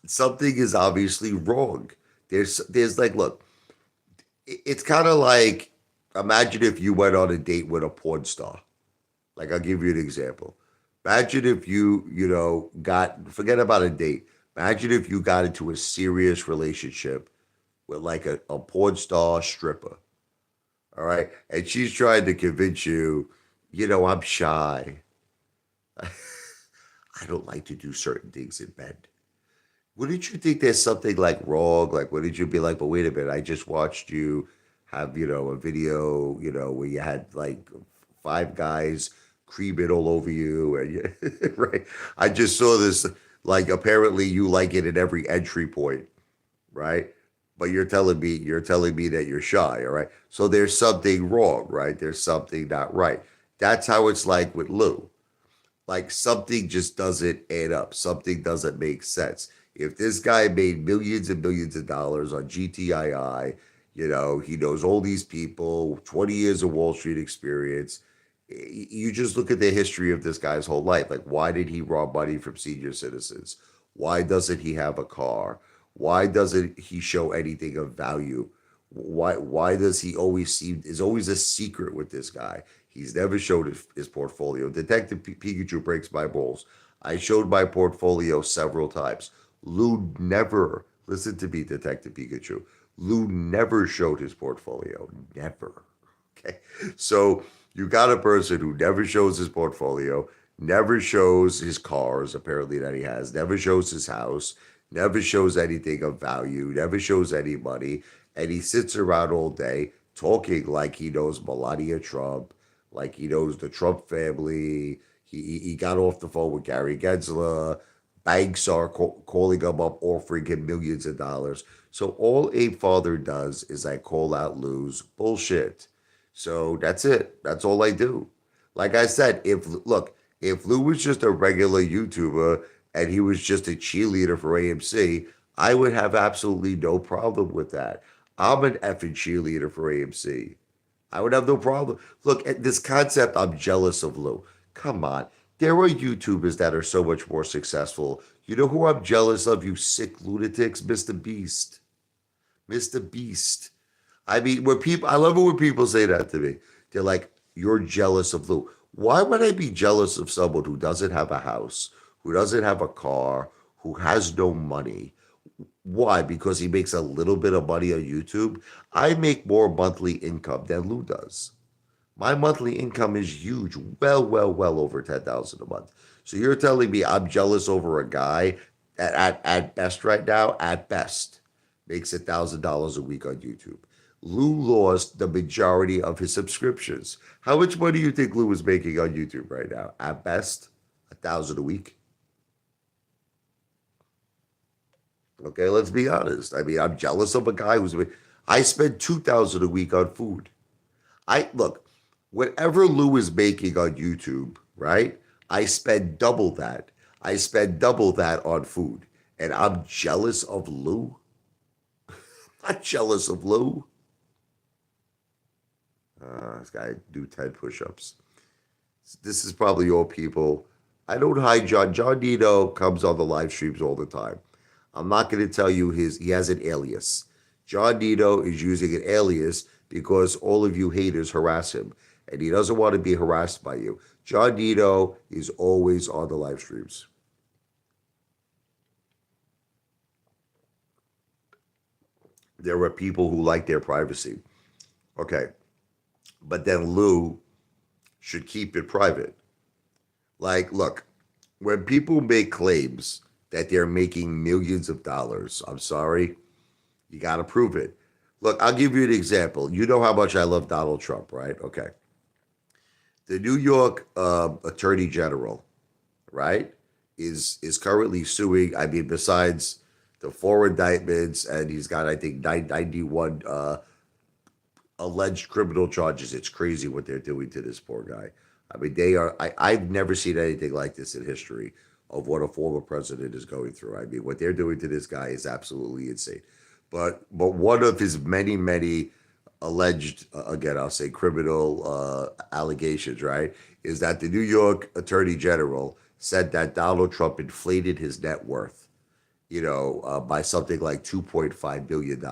something is obviously wrong. There's like, look, it's kind of like, imagine if you went on a date with a porn star. Like I'll give you an example. Imagine if got forget about a date. Imagine if you got into a serious relationship with like a porn star stripper. All right. And she's trying to convince you, I'm shy. I don't like to do certain things in bed. Wouldn't you think there's something like wrong? Like, wouldn't you be like, but wait a minute, I just watched you have, a video, where you had like five guys creaming all over you, and right? I just saw this, like, apparently you like it at every entry point, right? But you're telling me that you're shy, all right? So there's something wrong, right? There's something not right. That's how it's like with Lou. Like something just doesn't add up. Something doesn't make sense. If this guy made millions and millions of dollars on GTII, he knows all these people, 20 years of Wall Street experience. You just look at the history of this guy's whole life. Like, why did he rob money from senior citizens? Why doesn't he have a car? Why doesn't he show anything of value? Why does he always seem is always a secret with this guy? He's never showed his portfolio. Detective Pikachu breaks my balls. I showed my portfolio several times. Lou never, listen to me, Detective Pikachu. Lou never showed his portfolio. Never. Okay. So you got a person who never shows his portfolio, never shows his cars, apparently, that he has, never shows his house, never shows anything of value, never shows any money. And he sits around all day talking like he knows Melania Trump, like he knows the Trump family. He got off the phone with Gary Gensler. Banks are calling him up, offering him millions of dollars. So all Apefather does is I call out Lou's bullshit. So that's it. That's all I do. Like I said, if Lou was just a regular YouTuber and he was just a cheerleader for AMC, I would have absolutely no problem with that. I'm an effing cheerleader for AMC. I would have no problem. Look, at this concept, I'm jealous of Lou. Come on. There are YouTubers that are so much more successful. You know who I'm jealous of, you sick lunatics? Mr. Beast. Mr. Beast. I mean, I love it when people say that to me. They're like, you're jealous of Lou. Why would I be jealous of someone who doesn't have a house, who doesn't have a car, who has no money? Why? Because he makes a little bit of money on YouTube. I make more monthly income than Lou does. My monthly income is huge, well over 10,000 a month. So you're telling me I'm jealous over a guy that at best right now, at best, makes $1,000 a week on YouTube. Lou lost the majority of his subscriptions. How much money do you think Lou is making on YouTube right now? At best, 1,000 a week. Okay, let's be honest. I mean, I'm jealous of a guy I spend 2,000 a week on food. I look, whatever Lou is making on YouTube, right? I spend double that. I spend double that on food. And I'm jealous of Lou. Not jealous of Lou. This guy do 10 push-ups. This is probably all people. I don't hide John. John Dino comes on the live streams all the time. I'm not going to tell you he has an alias. John Dino is using an alias because all of you haters harass him, and he doesn't want to be harassed by you. John Dino is always on the live streams. There are people who like their privacy. Okay. But then Lou should keep it private. Like, look, when people make claims that they're making millions of dollars, I'm sorry, you got to prove it. Look, I'll give you an example. You know how much I love Donald Trump, right? Okay. The New York Attorney General, right, is currently suing. I mean, besides the four indictments, and he's got, I think, 91 alleged criminal charges. It's crazy what they're doing to this poor guy. I mean, I've never seen anything like this in history of what a former president is going through. I mean, what they're doing to this guy is absolutely insane. But one of his many alleged, again, I'll say criminal allegations, right, is that the New York Attorney General said that Donald Trump inflated his net worth, by something like $2.5 billion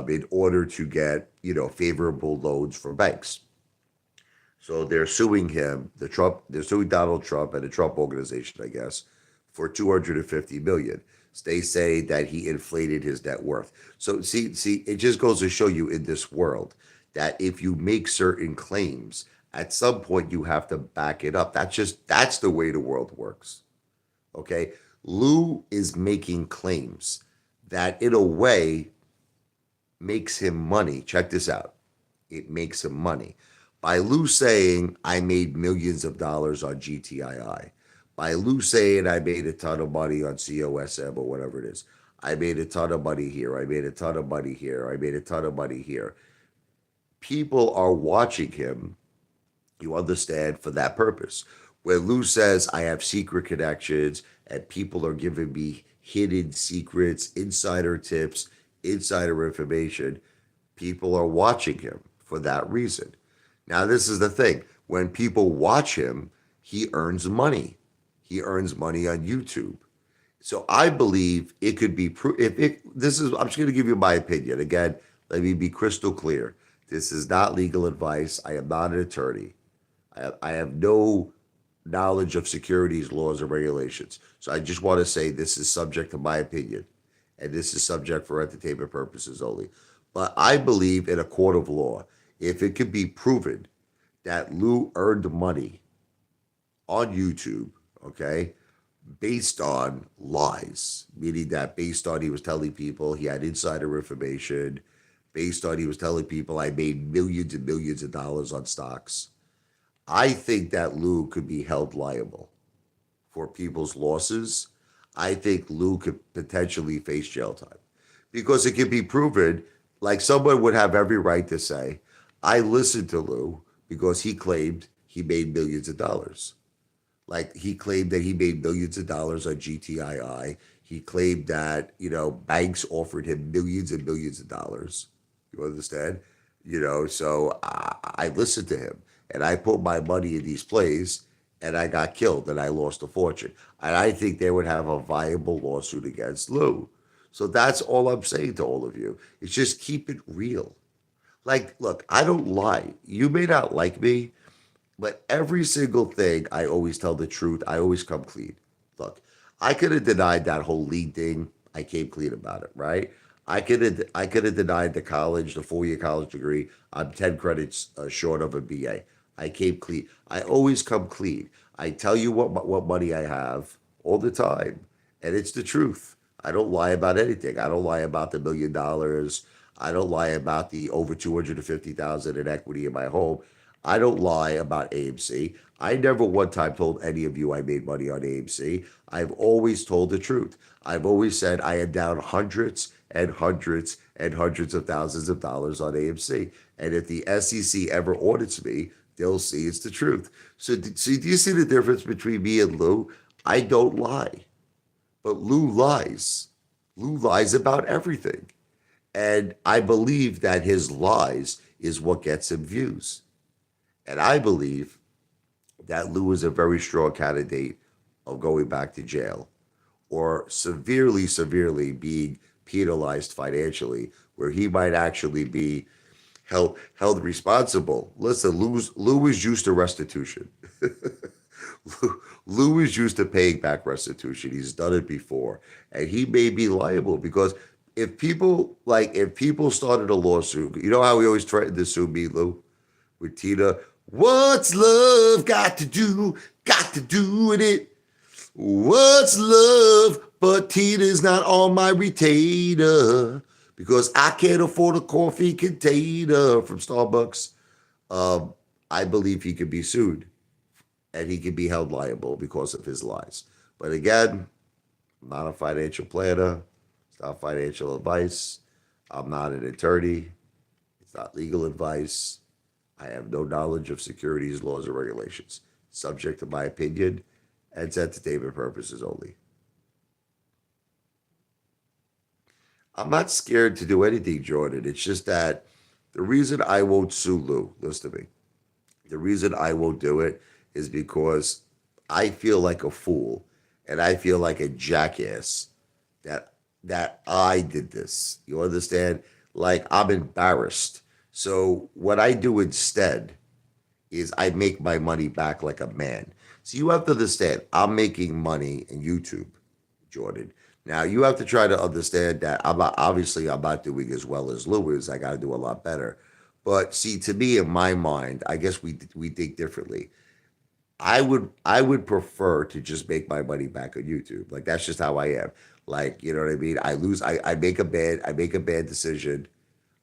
in order to get, favorable loans from banks. So they're suing him, they're suing Donald Trump and the Trump organization, I guess, for 250 million. They say that he inflated his net worth. So see, it just goes to show you in this world that if you make certain claims, at some point you have to back it up. That's the way the world works. Okay. Lou is making claims that in a way makes him money. Check this out. It makes him money. By Lou saying, I made millions of dollars on GTII, by Lou saying, I made a ton of money on COSM or whatever it is, I made a ton of money here, I made a ton of money here, I made a ton of money here. People are watching him, you understand, for that purpose. When Lou says, I have secret connections and people are giving me hidden secrets, insider tips, insider information, people are watching him for that reason. Now, this is the thing. When people watch him, he earns money. He earns money on YouTube. So I believe it could be if it this is I'm just going to give you my opinion. Again, let me be crystal clear. This is not legal advice. I am not an attorney. I have no knowledge of securities laws or regulations. So I just want to say this is subject to my opinion. And this is subject for entertainment purposes only. But I believe in a court of law, if it could be proven that Lou earned money on YouTube, okay, based on lies, meaning that based on he was telling people he had insider information, based on he was telling people I made millions and millions of dollars on stocks, I think that Lou could be held liable for people's losses. I think Lou could potentially face jail time because it can be proven. Like someone would have every right to say, I listened to Lou because he claimed he made millions of dollars. Like he claimed that he made millions of dollars on GTII. He claimed that, banks offered him millions and millions of dollars. You understand? So I listened to him and I put my money in these plays and I got killed and I lost a fortune. And I think they would have a viable lawsuit against Lou. So that's all I'm saying to all of you. It's just keep it real. Like, look, I don't lie. You may not like me, but every single thing, I always tell the truth. I always come clean. Look, I could have denied that whole lead thing. I came clean about it, right? I could have denied the 4-year college degree. I'm 10 credits short of a BA. I came clean. I always come clean. I tell you what money I have all the time, and it's the truth. I don't lie about anything. I don't lie about the $1 million. I don't lie about the over 250,000 in equity in my home. I don't lie about AMC. I never one time told any of you I made money on AMC. I've always told the truth. I've always said I am down hundreds and hundreds and hundreds of thousands of dollars on AMC. And if the SEC ever audits me, they'll see it's the truth. So, do you see the difference between me and Lou? I don't lie, but Lou lies. Lou lies about everything. And I believe that his lies is what gets him views. And I believe that Lou is a very strong candidate of going back to jail or severely, severely being penalized financially, where he might actually be held responsible. Listen, Lou is used to restitution. Lou is used to paying back restitution. He's done it before, and he may be liable because if people started a lawsuit, you know how we always threatened to sue me, Lou, with Tina. What's love got to do? Got to do with it. What's love? But Tina's not on my retainer because I can't afford a coffee container from Starbucks. Um, I believe he could be sued and he could be held liable because of his lies. But again, I'm not a financial planner. It's not financial advice. I'm not an attorney. It's not legal advice. I have no knowledge of securities laws or regulations. Subject to my opinion and it's entertainment purposes only. I'm not scared to do anything, Jordan. It's just that the reason I won't sue Lou, listen to me, the reason I won't do it is because I feel like a fool and I feel like a jackass that I did this. You understand? Like I'm embarrassed. So what I do instead is I make my money back like a man. So you have to understand, I'm making money in YouTube, Jordan. Now you have to try to understand that I'm not doing as well as Lewis. I got to do a lot better. But see, to me, in my mind, I guess we think differently. I would prefer to just make my money back on YouTube. Like that's just how I am. Like you know what I mean. I lose. I make a bad decision.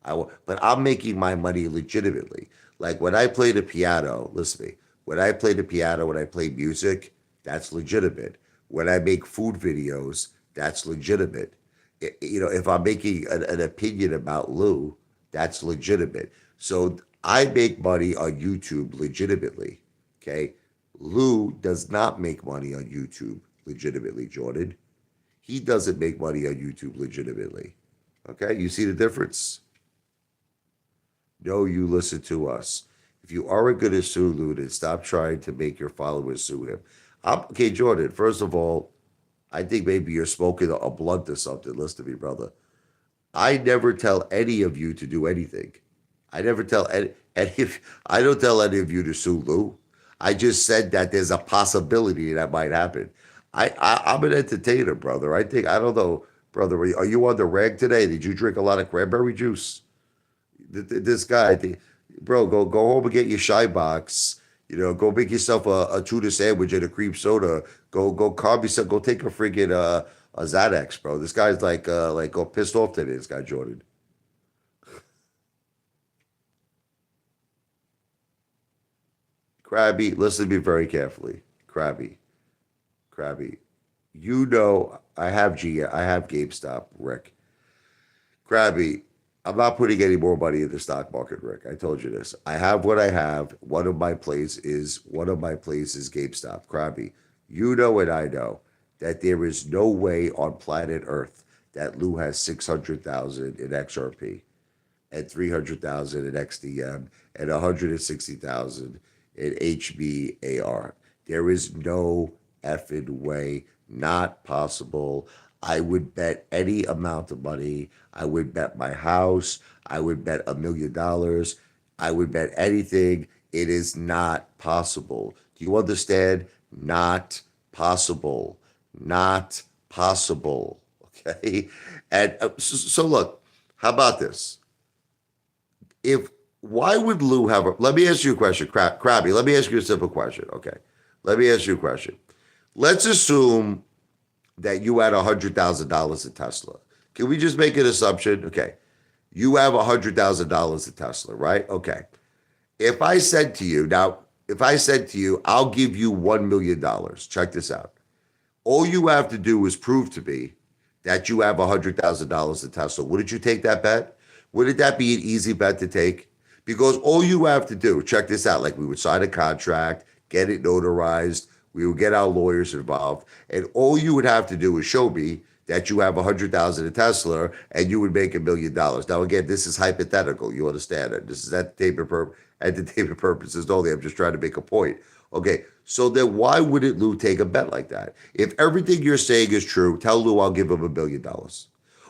But I'm making my money legitimately. Like when I play the piano, listen to me. When I play the piano, when I play music, that's legitimate. When I make food videos, that's legitimate. If I'm making an opinion about Lou, that's legitimate. So I make money on YouTube legitimately. Okay. Lou does not make money on YouTube legitimately, Jordan. He doesn't make money on YouTube legitimately. Okay. You see the difference? No, you listen to us. If you aren't going to sue Lou, then stop trying to make your followers sue him. Okay, Jordan, first of all, I think maybe you're smoking a blunt or something. Listen to me, brother. I never tell any of you to do anything. I never tell I don't tell any of you to sue Lou. I just said that there's a possibility that might happen. I'm an entertainer, brother. I don't know, brother. Are you on the rag today? Did you drink a lot of cranberry juice? This guy, I think, bro, go home and get your shy box. Go make yourself a tuna sandwich and a cream soda. Go carve yourself. Go take a friggin' a Xanax, bro. This guy's like go pissed off today. This guy Jordan. Krabby, listen to me very carefully. Krabby. I have GameStop, Rick. Krabby, I'm not putting any more money in the stock market, Rick. I told you this. I have what I have. One of my plays is GameStop. Krabby, you know and I know that there is no way on planet Earth that Lou has 600,000 in XRP and 300,000 in XDM and 160,000 in HBAR. There is no effing way, not possible. I would bet any amount of money. I would bet my house. I would bet $1 million. I would bet anything. It is not possible. Do you understand? Not possible. Not possible. Okay. And so look, how about this? If Why would Lou have a? Let me ask you a question, Krabby. Let me ask you a simple question. Okay. Let me ask you a question. Let's assume that you had $100,000 in Tesla. Can we just make an assumption? Okay. You have $100,000 in Tesla, right? Okay. If I said to you, I'll give you $1 million, check this out. All you have to do is prove to me that you have $100,000 in Tesla. Wouldn't you take that bet? Wouldn't that be an easy bet to take? Because all you have to do, check this out, like we would sign a contract, get it notarized, we would get our lawyers involved, and all you would have to do is show me that you have 100,000 in Tesla and you would make $1 million. Now, again, this is hypothetical. You understand it. This is entertainment purposes only. I'm just trying to make a point. Okay, so then why wouldn't Lou take a bet like that? If everything you're saying is true, tell Lou I'll give him $1 million.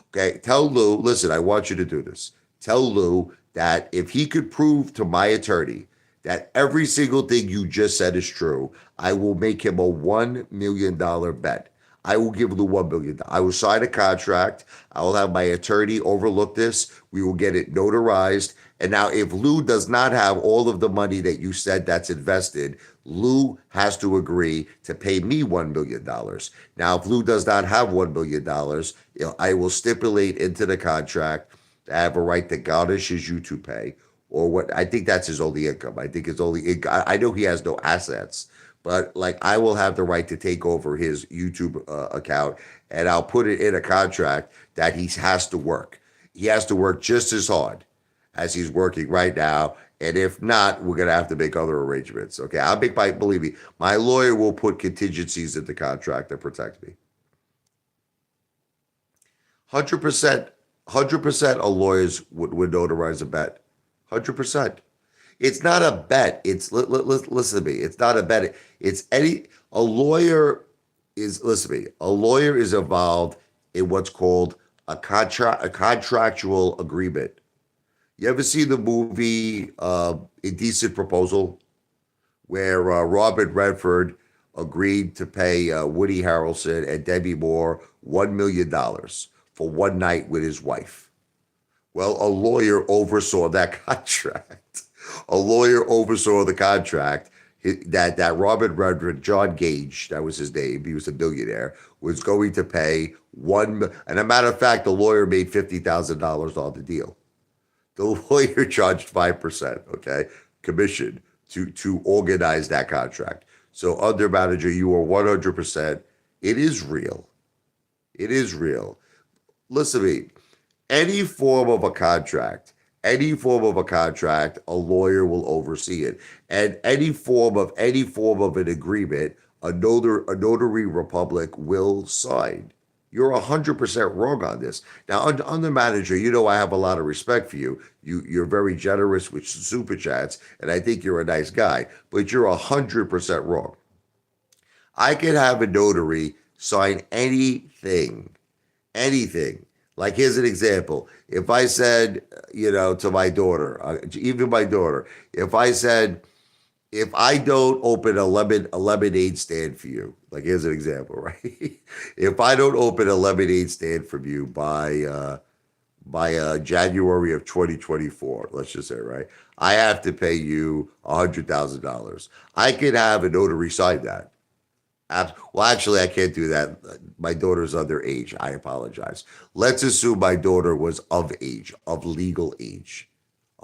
Okay, tell Lou, listen, I want you to do this. Tell Lou that if he could prove to my attorney that every single thing you just said is true, I will make him a $1 million bet. I will give Lou $1 million. I will sign a contract. I will have my attorney overlook this. We will get it notarized. And now, if Lou does not have all of the money that you said that's invested, Lou has to agree to pay me $1 million. Now, if Lou does not have $1 million, I will stipulate into the contract that I have a right to garnish his YouTube pay, or what I think that's his only income. I think his only income. I know he has no assets, but like I will have the right to take over his YouTube account, and I'll put it in a contract that he has to work. He has to work just as hard as he's working right now. And if not, we're gonna have to make other arrangements. Okay, believe me, my lawyer will put contingencies in the contract that protect me. 100%, 100% of lawyers would notarize a bet. 100%. It's not a bet. Listen to me. It's not a bet. It's any a lawyer is listen to me. A lawyer is involved in what's called a contractual agreement. You ever see the movie Indecent Proposal? where Robert Redford agreed to pay Woody Harrelson and Debbie Moore $1 million for one night with his wife. Well, a lawyer oversaw that contract. A lawyer oversaw the contract that Robert Redford, John Gage, that was his name, he was a billionaire, was going to pay and a matter of fact, the lawyer made $50,000 on the deal. The lawyer charged 5%, okay, commission to organize that contract. So under manager, you are 100%. It is real. It is real. Listen to me. Any form of a contract, a lawyer will oversee it. And any form of an agreement, a notary republic will sign. You're 100% wrong on this. Now, on the manager, you know I have a lot of respect for you. You're very generous with super chats, and I think you're a nice guy. But you're 100% wrong. I could have a notary sign anything. Like, here's an example. If I said, to my daughter, even my daughter, if I said, if I don't open a lemonade stand for you, like, here's an example, right? If I don't open a lemonade stand for you by January of 2024, let's just say, right? I have to pay you $100,000. I could have a notary sign that. Well, actually, I can't do that. My daughter's underage. I apologize. Let's assume my daughter was of age, of legal age.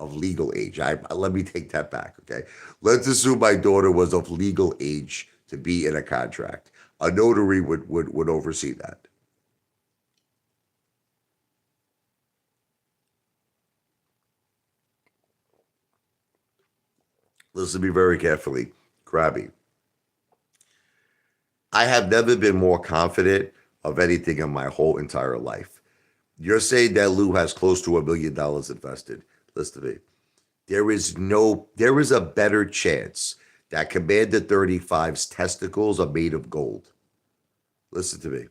Let me take that back, okay? Let's assume my daughter was of legal age to be in a contract. A notary would oversee that. Listen to me very carefully, Krabby. I have never been more confident of anything in my whole entire life. You're saying that Lou has close to $1 million invested. Listen to me. There is a better chance that Commander 35's testicles are made of gold. Listen to me.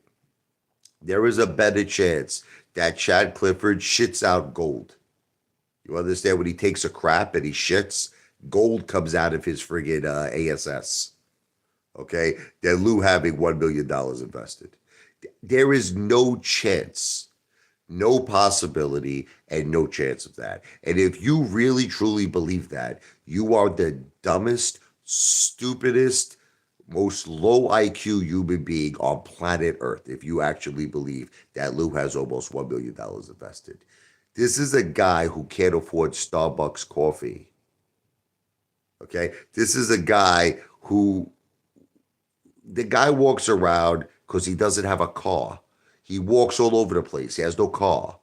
There is a better chance that Chad Clifford shits out gold. You understand? When he takes a crap and he shits, gold comes out of his friggin' ASS. Okay? Than Lou having $1 million invested. There is no chance, no possibility, and no chance of that. And if you really truly believe that, you are the dumbest, stupidest, most low IQ human being on planet Earth if you actually believe that Lou has almost $1 million invested. This is a guy who can't afford Starbucks coffee. Okay? This is a guy who, the guy walks around because he doesn't have a car. He walks all over the place. He has no car.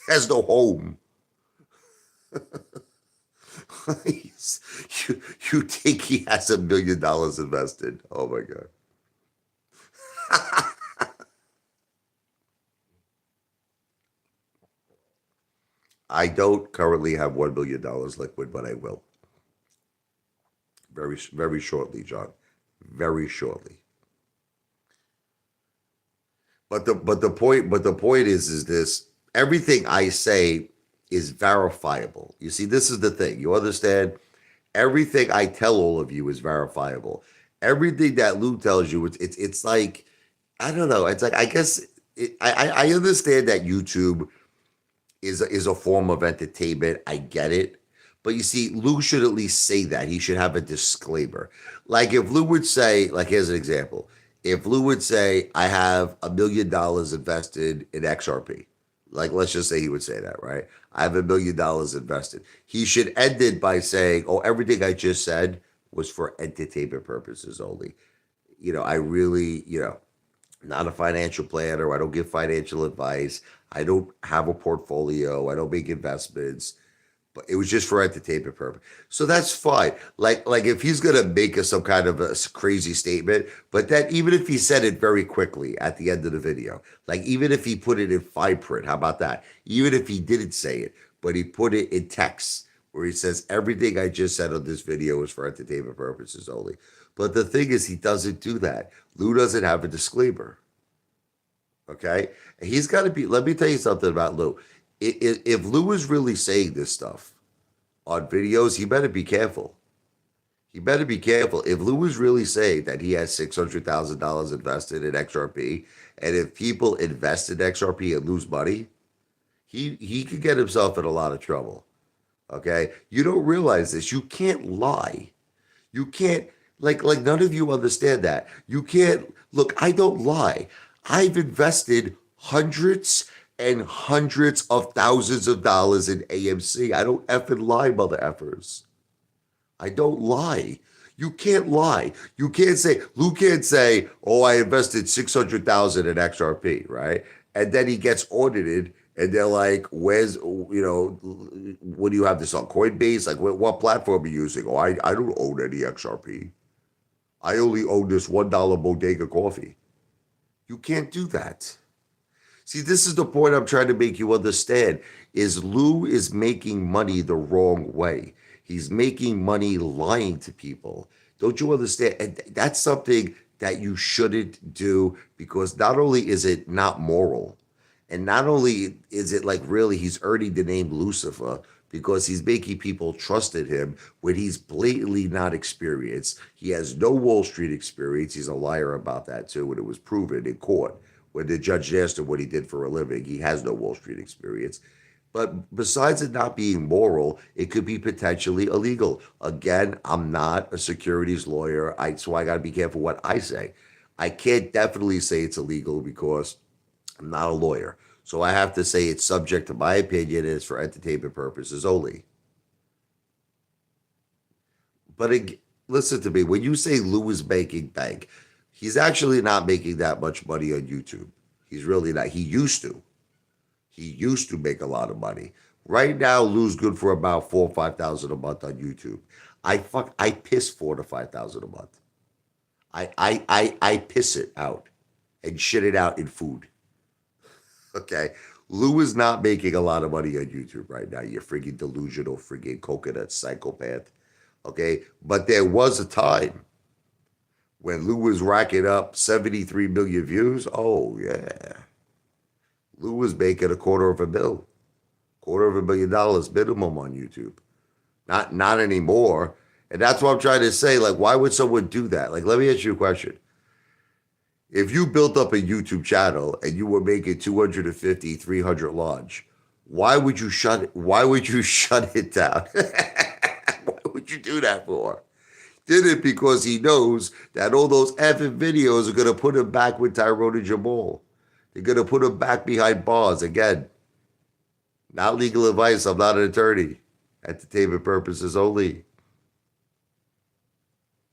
Has no home. you think he has $1 million invested? Oh my God. I don't currently have $1 million liquid, but I will. Very, very shortly, John. Very shortly. But the point is this: everything I say is verifiable. You see, this is the thing. You understand? Everything I tell all of you is verifiable. Everything that Lou tells you, it's like, I don't know. It's like, I guess I understand that YouTube is a form of entertainment. I get it. But you see, Lou should at least say that. He should have a disclaimer. Like, if Lou would say, like, here's an example. If Lou would say, I have $1 million invested in XRP, like, let's just say he would say that, right? I have $1 million invested. He should end it by saying, oh, everything I just said was for entertainment purposes only. I really, not a financial planner. I don't give financial advice. I don't have a portfolio. I don't make investments. But it was just for entertainment purpose. So that's fine. Like if he's gonna make some kind of a crazy statement, but then even if he said it very quickly at the end of the video, like even if he put it in fine print, how about that? Even if he didn't say it, but he put it in text where he says everything I just said on this video is for entertainment purposes only. But the thing is, he doesn't do that. Lou doesn't have a disclaimer. Okay? He's got to be, let me tell you something about Lou. If Lou is really saying this stuff on videos, he better be careful. He better be careful. If Lou is really saying that he has $600,000 invested in XRP, and if people invest in XRP and lose money, he could get himself in a lot of trouble. Okay, you don't realize this. You can't lie. You can't like none of you understand that. You can't look. I don't lie. I've invested hundreds and hundreds of thousands of dollars in AMC. I don't effing lie, mother effers. I don't lie. You can't lie. You can't say Lou can't say, "Oh, I invested 600,000 in XRP," right? And then he gets audited, and they're like, "Where's what do you have this on Coinbase? Like, what platform are you using?" "Oh, I don't own any XRP. I only own this $1 bodega coffee." You can't do that. See, this is the point I'm trying to make you understand is Lou is making money the wrong way. He's making money lying to people. Don't you understand? And that's something that you shouldn't do because not only is it not moral, and not only is it like really he's earning the name Lucifer because he's making people trust in him when he's blatantly not experienced. He has no Wall Street experience. He's a liar about that too, and it was proven in court when the judge asked him what he did for a living. He has no Wall Street experience. But besides it not being moral, it could be potentially illegal. Again, I'm not a securities lawyer, so I got to be careful what I say. I can't definitely say it's illegal because I'm not a lawyer. So I have to say it's subject to my opinion and it's for entertainment purposes only. But listen to me, when you say Lou is making bank, he's actually not making that much money on YouTube. He's really not. He used to. He used to make a lot of money. Right now, Lou's good for about 4 or 5 thousand a month on YouTube. I piss 4 to 5 thousand a month. I piss it out and shit it out in food. Okay. Lou is not making a lot of money on YouTube right now. You friggin' delusional, friggin' coconut psychopath. Okay. But there was a time when Lou was racking up 73 million views. Oh, yeah. Lou was making $250,000 minimum on YouTube. Not anymore. And that's what I'm trying to say. Like, why would someone do that? Like, let me ask you a question. If you built up a YouTube channel and you were making 250, 300 large, why would you shut it? Why would you shut it down? Why would you do that for? Did it because he knows that all those effing videos are going to put him back with Tyrone and Jamal. They're going to put him back behind bars. Again, not legal advice. I'm not an attorney. Entertainment purposes only.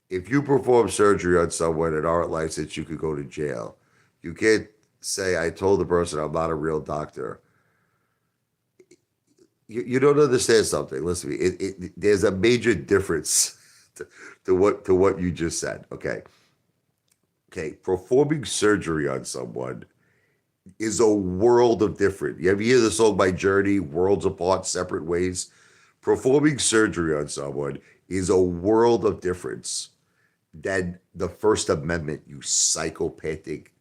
If you perform surgery on someone and aren't licensed, you could go to jail. You can't say, I told the person I'm not a real doctor. You don't understand something. Listen to me. There's a major difference to what you just said. Okay. Performing surgery on someone is a world of different. You ever hear the song by Journey, Worlds Apart, Separate Ways? Performing surgery on someone is a world of difference than the First Amendment, you psychopathic,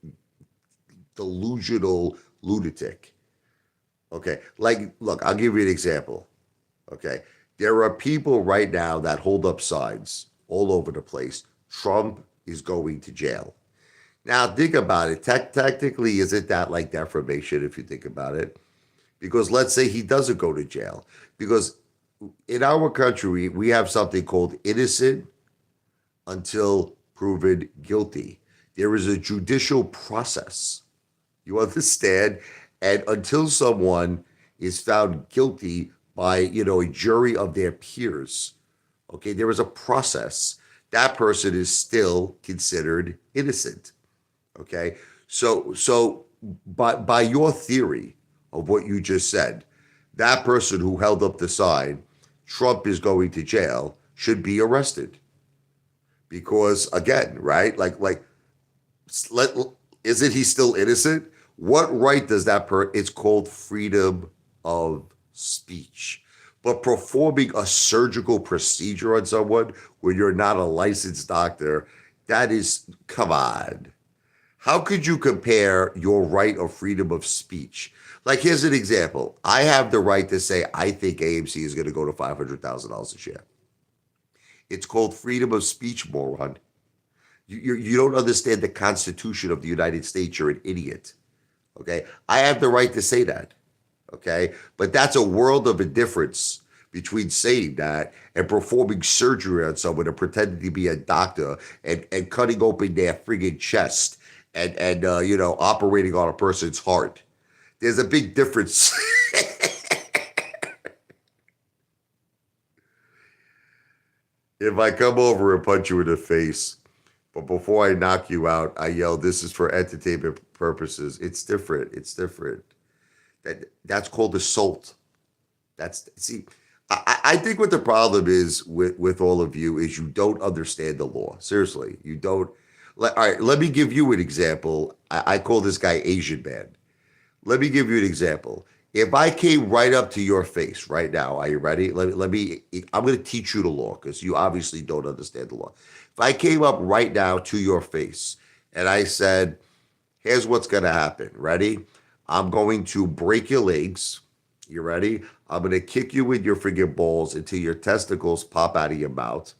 delusional lunatic. Okay, like, look, I'll give you an example. Okay, there are people right now that hold up signs all over the place. Trump is going to jail. Now, think about it. Technically, isn't that like defamation if you think about it? Because let's say he doesn't go to jail. Because in our country, we have something called innocent until proven guilty. There is a judicial process. You understand? And until someone is found guilty by, a jury of their peers, okay, there is a process. That person is still considered innocent. Okay, so by your theory of what you just said, that person who held up the sign, Trump is going to jail, should be arrested because again, right? Isn't he still innocent? What right does that it's called freedom of speech. But performing a surgical procedure on someone when you're not a licensed doctor, that is, come on. How could you compare your right of freedom of speech? Like, here's an example. I have the right to say I think AMC is going to go to $500,000 a share. It's called freedom of speech, moron. You don't understand the Constitution of the United States. You're an idiot. Okay. I have the right to say that. Okay. But that's a world of a difference between saying that and performing surgery on someone and pretending to be a doctor and cutting open their friggin' chest and operating on a person's heart. There's a big difference. If I come over and punch you in the face, but before I knock you out, I yell, "This is for entertainment purposes." It's different. It's different. That's called assault. That's see. I think what the problem is with all of you is you don't understand the law. Seriously, you don't. All right, let me give you an example. I call this guy Asian man. Let me give you an example. If I came right up to your face right now, are you ready? Let me. I'm going to teach you the law because you obviously don't understand the law. If I came up right now to your face and I said, "Here's what's going to happen. Ready? I'm going to break your legs. You ready? I'm going to kick you with your friggin' balls until your testicles pop out of your mouth.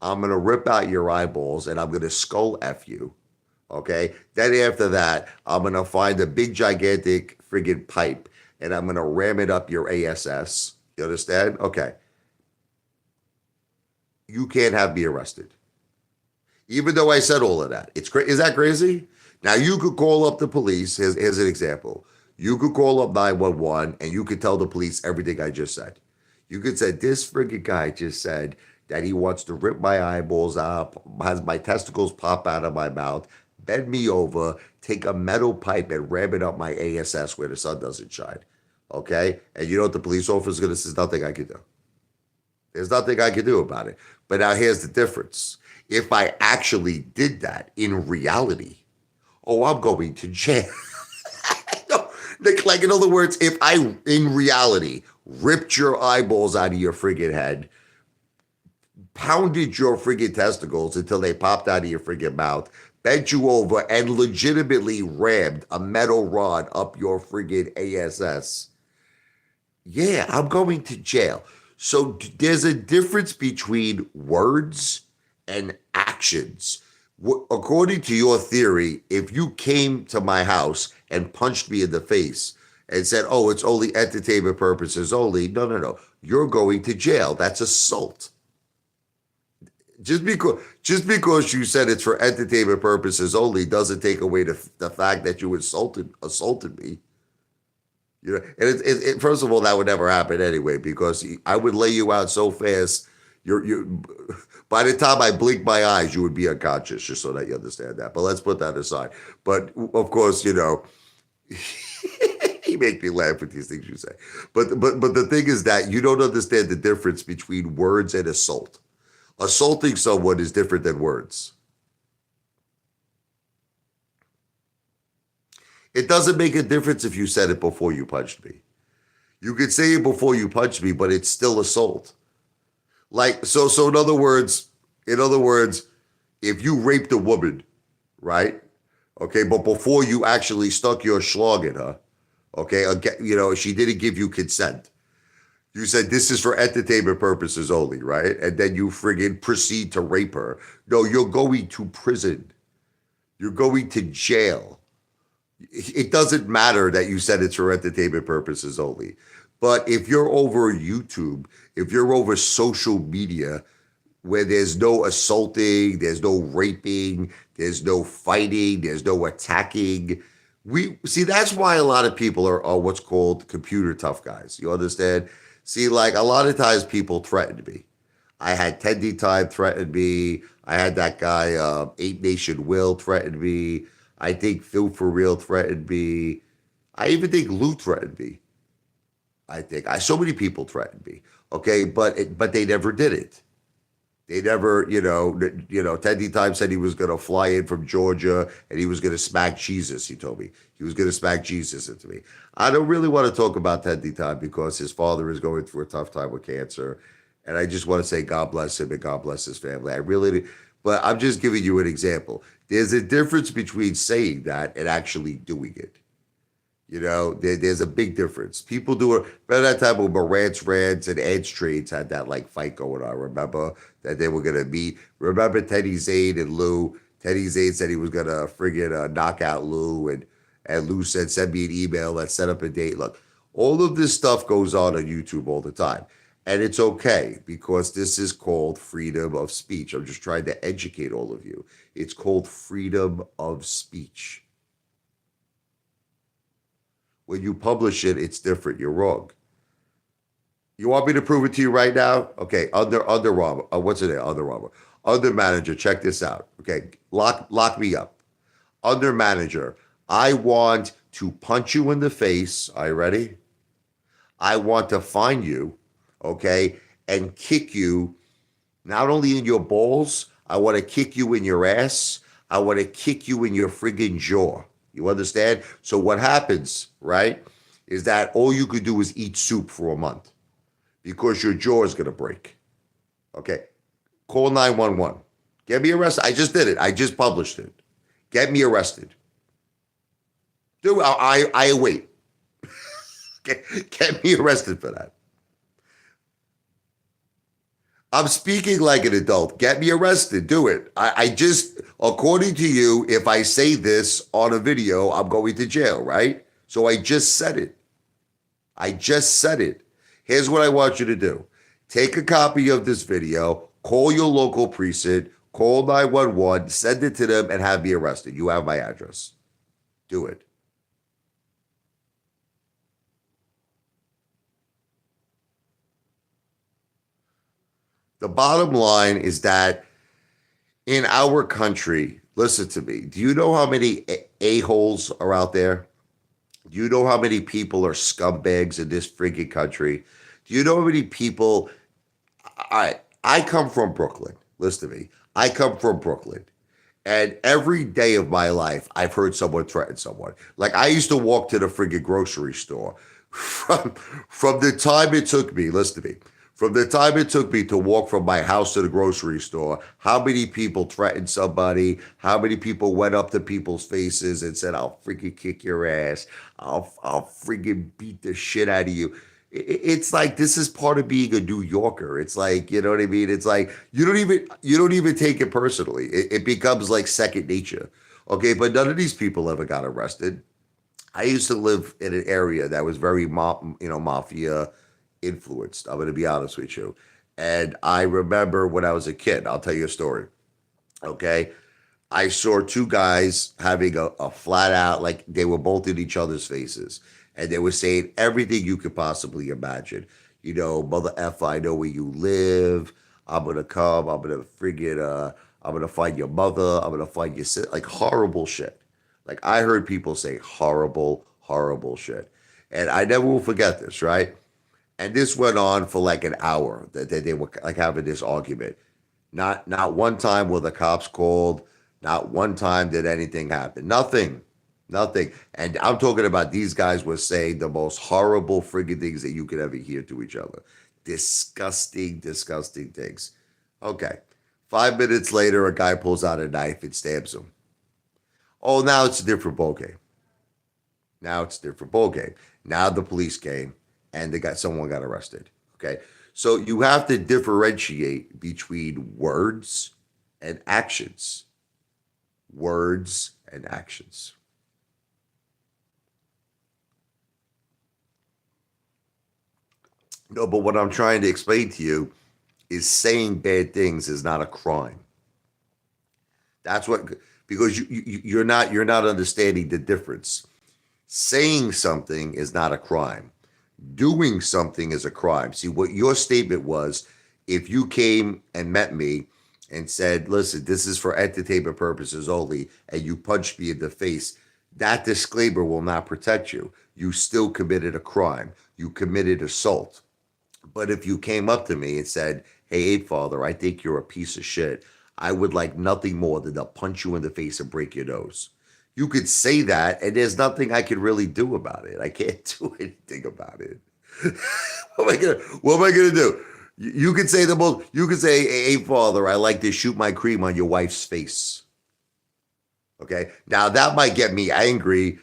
I'm going to rip out your eyeballs and I'm going to skull F you. Okay? Then after that, I'm going to find a big, gigantic friggin' pipe and I'm going to ram it up your ASS. You understand? Okay. You can't have me arrested. Even though I said all of that. Is that crazy? Now, you could call up the police. Here's an example. You could call up 911 and you could tell the police everything I just said. You could say, this friggin' guy just said that he wants to rip my eyeballs out, has my testicles pop out of my mouth, bend me over, take a metal pipe and ram it up my ASS where the sun doesn't shine. Okay? And you know what the police officer is going to say? There's nothing I can do. There's nothing I can do about it. But now here's the difference. If I actually did that in reality, oh, I'm going to jail. No, like, in other words, if I, in reality, ripped your eyeballs out of your friggin' head, pounded your friggin' testicles until they popped out of your friggin' mouth, bent you over, and legitimately rammed a metal rod up your friggin' ASS, yeah, I'm going to jail. So there's a difference between words and actions. According to your theory, if you came to my house and punched me in the face and said, "Oh, it's only entertainment purposes only," no. You're going to jail. That's assault. Just because you said it's for entertainment purposes only doesn't take away the fact that you assaulted me. You know, and first of all, that would never happen anyway because I would lay you out so fast. You by the time I blink my eyes, you would be unconscious. Just so that you understand that. But let's put that aside. But of course, you make me laugh with these things you say. But the thing is that you don't understand the difference between words and assault. Assaulting someone is different than words. It doesn't make a difference if you said it before you punched me. You could say it before you punched me, but it's still assault. Like, so in other words, if you raped a woman, right? Okay, but before you actually stuck your schlong in her, okay, she didn't give you consent. You said this is for entertainment purposes only, right? And then you friggin' proceed to rape her. No, you're going to prison. You're going to jail. It doesn't matter that you said it's for entertainment purposes only. But if you're over YouTube, if you're over social media where there's no assaulting, there's no raping, there's no fighting, there's no attacking, that's why a lot of people are what's called computer tough guys. You understand? See, like a lot of times people threatened me. I had Tendy Time threaten me. I had that guy, Eight Nation Will threaten me. I think Phil For Real threatened me. I even think Lou threatened me. So many people threatened me. Okay, but they never did it. They never, Tendy Time said he was going to fly in from Georgia and he was going to smack Jesus. He told me he was going to smack Jesus into me. I don't really want to talk about Tendy Time because his father is going through a tough time with cancer. And I just want to say God bless him and God bless his family. I really, but I'm just giving you an example. There's a difference between saying that and actually doing it. There's a big difference. People do it. Remember that time when Morant's Rants and Edge Trades had that like fight going on? Remember that they were gonna meet? Remember Teddy Zane and Lou? Teddy Zane said he was gonna friggin' knock out Lou, and Lou said send me an email. Let's set up a date. Look, all of this stuff goes on YouTube all the time, and it's okay because this is called freedom of speech. I'm just trying to educate all of you. It's called freedom of speech. When you publish it, it's different. You're wrong. You want me to prove it to you right now? Okay, under Armour. What's it? Under Armour. Under manager, check this out. Okay, lock me up. Under manager, I want to punch you in the face. Are you ready? I want to find you, okay, and kick you not only in your balls, I want to kick you in your ass. I want to kick you in your friggin' jaw. You understand? So what happens, right, is that all you could do is eat soup for a month because your jaw is going to break. Okay. Call 911. Get me arrested. I just did it. I just published it. Get me arrested. Dude, I wait. Get me arrested for that. I'm speaking like an adult. Get me arrested. Do it. I just, according to you, if I say this on a video, I'm going to jail, right? So I just said it. I just said it. Here's what I want you to do. Take a copy of this video, call your local precinct, call 911, send it to them, and have me arrested. You have my address. Do it. The bottom line is that in our country, listen to me, do you know how many a-holes are out there? Do you know how many people are scumbags in this freaking country? Do you know how many people? I come from Brooklyn. Listen to me. I come from Brooklyn. And every day of my life, I've heard someone threaten someone. Like I used to walk to the friggin' grocery store. From the time it took me, listen to me, from the time it took me to walk from my house to the grocery store, how many people threatened somebody? How many people went up to people's faces and said, I'll freaking kick your ass. I'll freaking beat the shit out of you. It's like this is part of being a New Yorker. It's like, you know what I mean? It's like you don't even take it personally. It becomes like second nature. Okay, but none of these people ever got arrested. I used to live in an area that was very mafia influenced. I'm going to be honest with you. And I remember when I was a kid, I'll tell you a story. Okay. I saw two guys having a flat out, like they were both in each other's faces. And they were saying everything you could possibly imagine. Mother F, I know where you live. I'm going to come. I'm going to I'm going to find your mother. I'm going to find your sister. Like horrible shit. Like I heard people say horrible, horrible shit. And I never will forget this, right? And this went on for like an hour that they were like having this argument. Not one time were the cops called. Not one time did anything happen. Nothing. And I'm talking about these guys were saying the most horrible friggin' things that you could ever hear to each other. Disgusting, disgusting things. Okay. 5 minutes later, a guy pulls out a knife and stabs him. Oh, now it's a different ballgame. Now the police came and someone got arrested. Okay. So you have to differentiate between words and actions. Words and actions. No, but what I'm trying to explain to you is saying bad things is not a crime. That's what, because you're not understanding the difference. Saying something is not a crime. Doing something is a crime. See, what your statement was, if you came and met me and said, listen, this is for entertainment purposes only, and you punched me in the face, that disclaimer will not protect you. You still committed a crime. You committed assault. But if you came up to me and said, hey, Apefather, I think you're a piece of shit, I would like nothing more than to punch you in the face and break your nose. You could say that, and there's nothing I could really do about it. I can't do anything about it. What am I gonna do? You could say you could say, hey, Father, I like to shoot my cream on your wife's face. Okay. Now that might get me angry.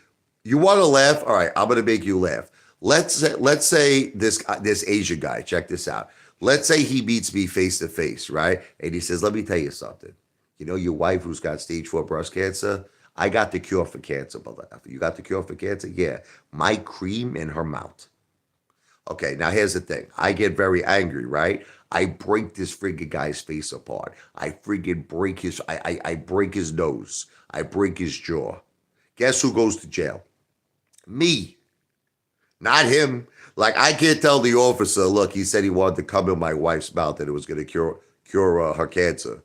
You want to laugh? All right, I'm going to make you laugh. Let's say this Asian guy. Check this out. Let's say he meets me face to face, right? And he says, "Let me tell you something. You know your wife who's got stage 4 breast cancer. I got the cure for cancer, brother. You got the cure for cancer? Yeah, my cream in her mouth." Okay, now here's the thing. I get very angry, right? I break this friggin' guy's face apart. I friggin' break his. I break his nose. I break his jaw. Guess who goes to jail? Me, not him. Like I can't tell the officer, look, he said he wanted to come in my wife's mouth and it was going to cure her cancer.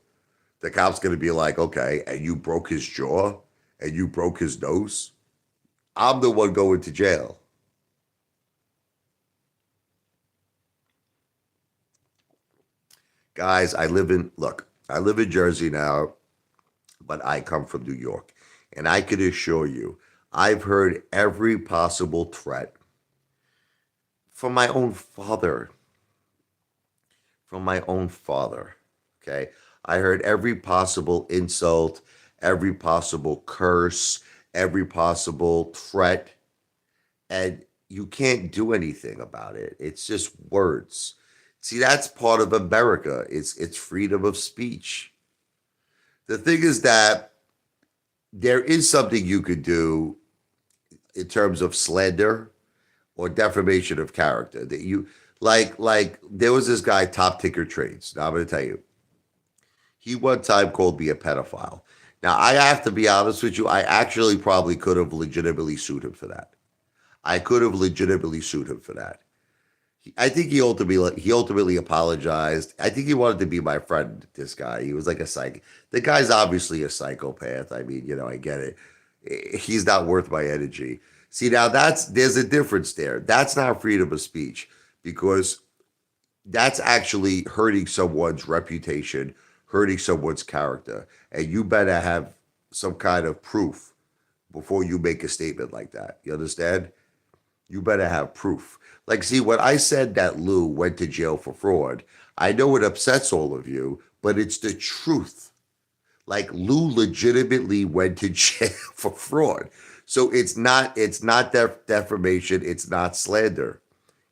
The cop's going to be like, okay, and you broke his jaw and you broke his nose. I'm the one going to jail. Guys, I live in Jersey now, but I come from New York. And I can assure you, I've heard every possible threat from my own father, from my own father. Okay. I heard every possible insult, every possible curse, every possible threat, and you can't do anything about it. It's just words. See, that's part of America. It's freedom of speech. The thing is that there is something you could do in terms of slander or defamation of character that you like there was this guy top ticker trades. Now I'm going to tell you, he one time called me a pedophile. Now I have to be honest with you, I actually probably could have legitimately sued him for that. I could have legitimately sued him for that. I think he ultimately apologized. I think he wanted to be my friend. This guy, he was like a psych. The guy's obviously a psychopath. I mean, I get it. He's not worth my energy. See, now there's a difference there. That's not freedom of speech because that's actually hurting someone's reputation, hurting someone's character, and you better have some kind of proof before you make a statement like that. You understand? You better have proof. Like, see, when I said that Lou went to jail for fraud, I know it upsets all of you, but it's the truth. Like Lou legitimately went to jail for fraud. So it's not defamation, it's not slander.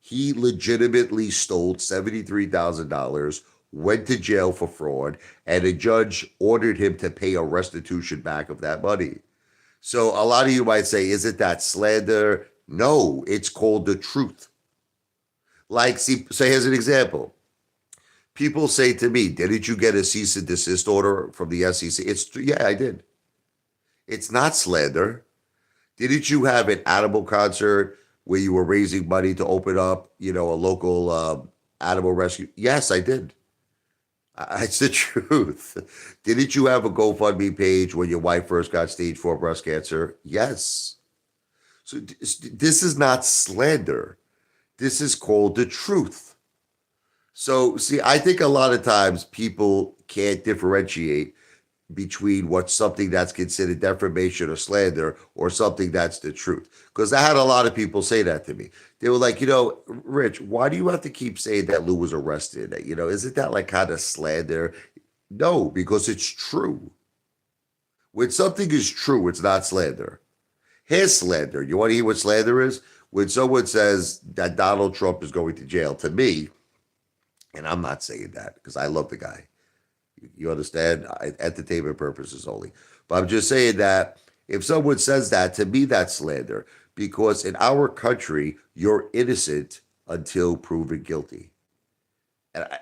He legitimately stole $73,000, went to jail for fraud, and a judge ordered him to pay a restitution back of that money. So a lot of you might say, isn't that slander? No, it's called the truth. Like, see, so here's an example. People say to me, didn't you get a cease and desist order from the SEC? Yeah, I did. It's not slander. Didn't you have an animal concert where you were raising money to open up, a local animal rescue? Yes, I did. It's the truth. Didn't you have a GoFundMe page when your wife first got stage 4 breast cancer? Yes. So this is not slander. This is called the truth. So, see, I think a lot of times people can't differentiate between what's something that's considered defamation or slander or something that's the truth. Because I had a lot of people say that to me. They were like, Rich, why do you have to keep saying that Lou was arrested? Isn't that like kind of slander? No, because it's true. When something is true, it's not slander. Here's slander. You want to hear what slander is? When someone says that Donald Trump is going to jail, to me, and I'm not saying that because I love the guy. You understand? Entertainment purposes only. But I'm just saying that if someone says that, to me, that's slander because in our country, you're innocent until proven guilty.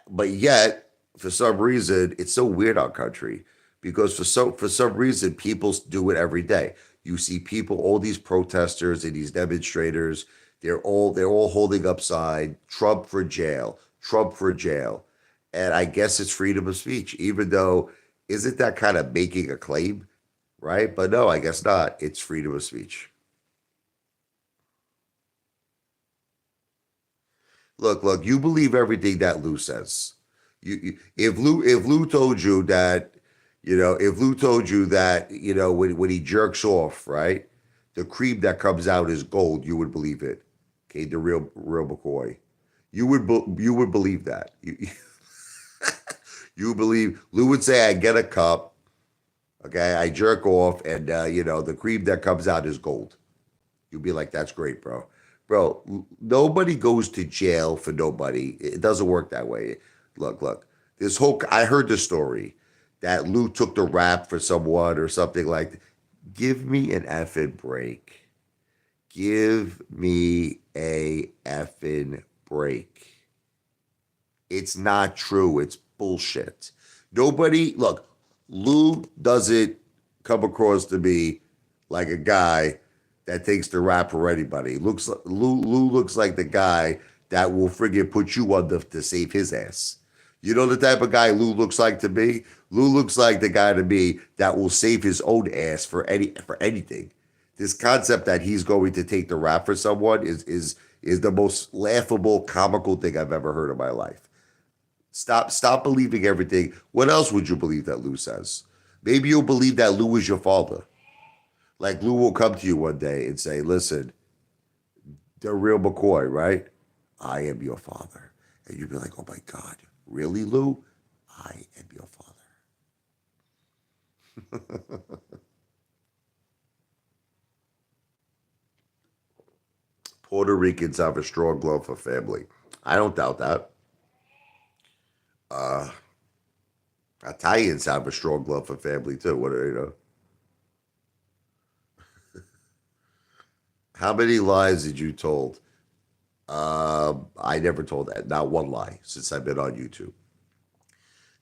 But yet, for some reason, it's so weird our country because for some reason, people do it every day. You see people, all these protesters and these demonstrators, they're all holding up sign, Trump for jail, Trump for jail. And I guess it's freedom of speech, even though isn't that kind of making a claim, right? But no, I guess not. It's freedom of speech. Look, you believe everything that Lou says. If Lou told you that, if Lou told you that, when he jerks off, right, the cream that comes out is gold, you would believe it. Okay, the real McCoy. You would believe that. You believe Lou would say, I get a cup, okay, I jerk off, and the cream that comes out is gold. You'll be like, that's great, bro. Bro, nobody goes to jail for nobody. It doesn't work that way. Look. I heard the story that Lou took the rap for someone or something like that. Give me an effing break. Give me a effing break. It's not true. It's bullshit. Nobody, look, Lou doesn't come across to me like a guy that takes the rap for anybody. Lou looks like the guy that will friggin' put you under to save his ass. You know the type of guy Lou looks like to me? Lou looks like the guy to me that will save his own ass for anything. This concept that he's going to take the rap for someone is the most laughable, comical thing I've ever heard in my life. Stop believing everything. What else would you believe that Lou says? Maybe you'll believe that Lou is your father. Like Lou will come to you one day and say, "Listen, the real McCoy, right? I am your father." And you'll be like, "Oh my God, really, Lou? I am your father." Puerto Ricans have a strong love for family. I don't doubt that. Uh, Italians have a strong love for family too. How many lies did you told? I never told that. Not one lie since I've been on YouTube.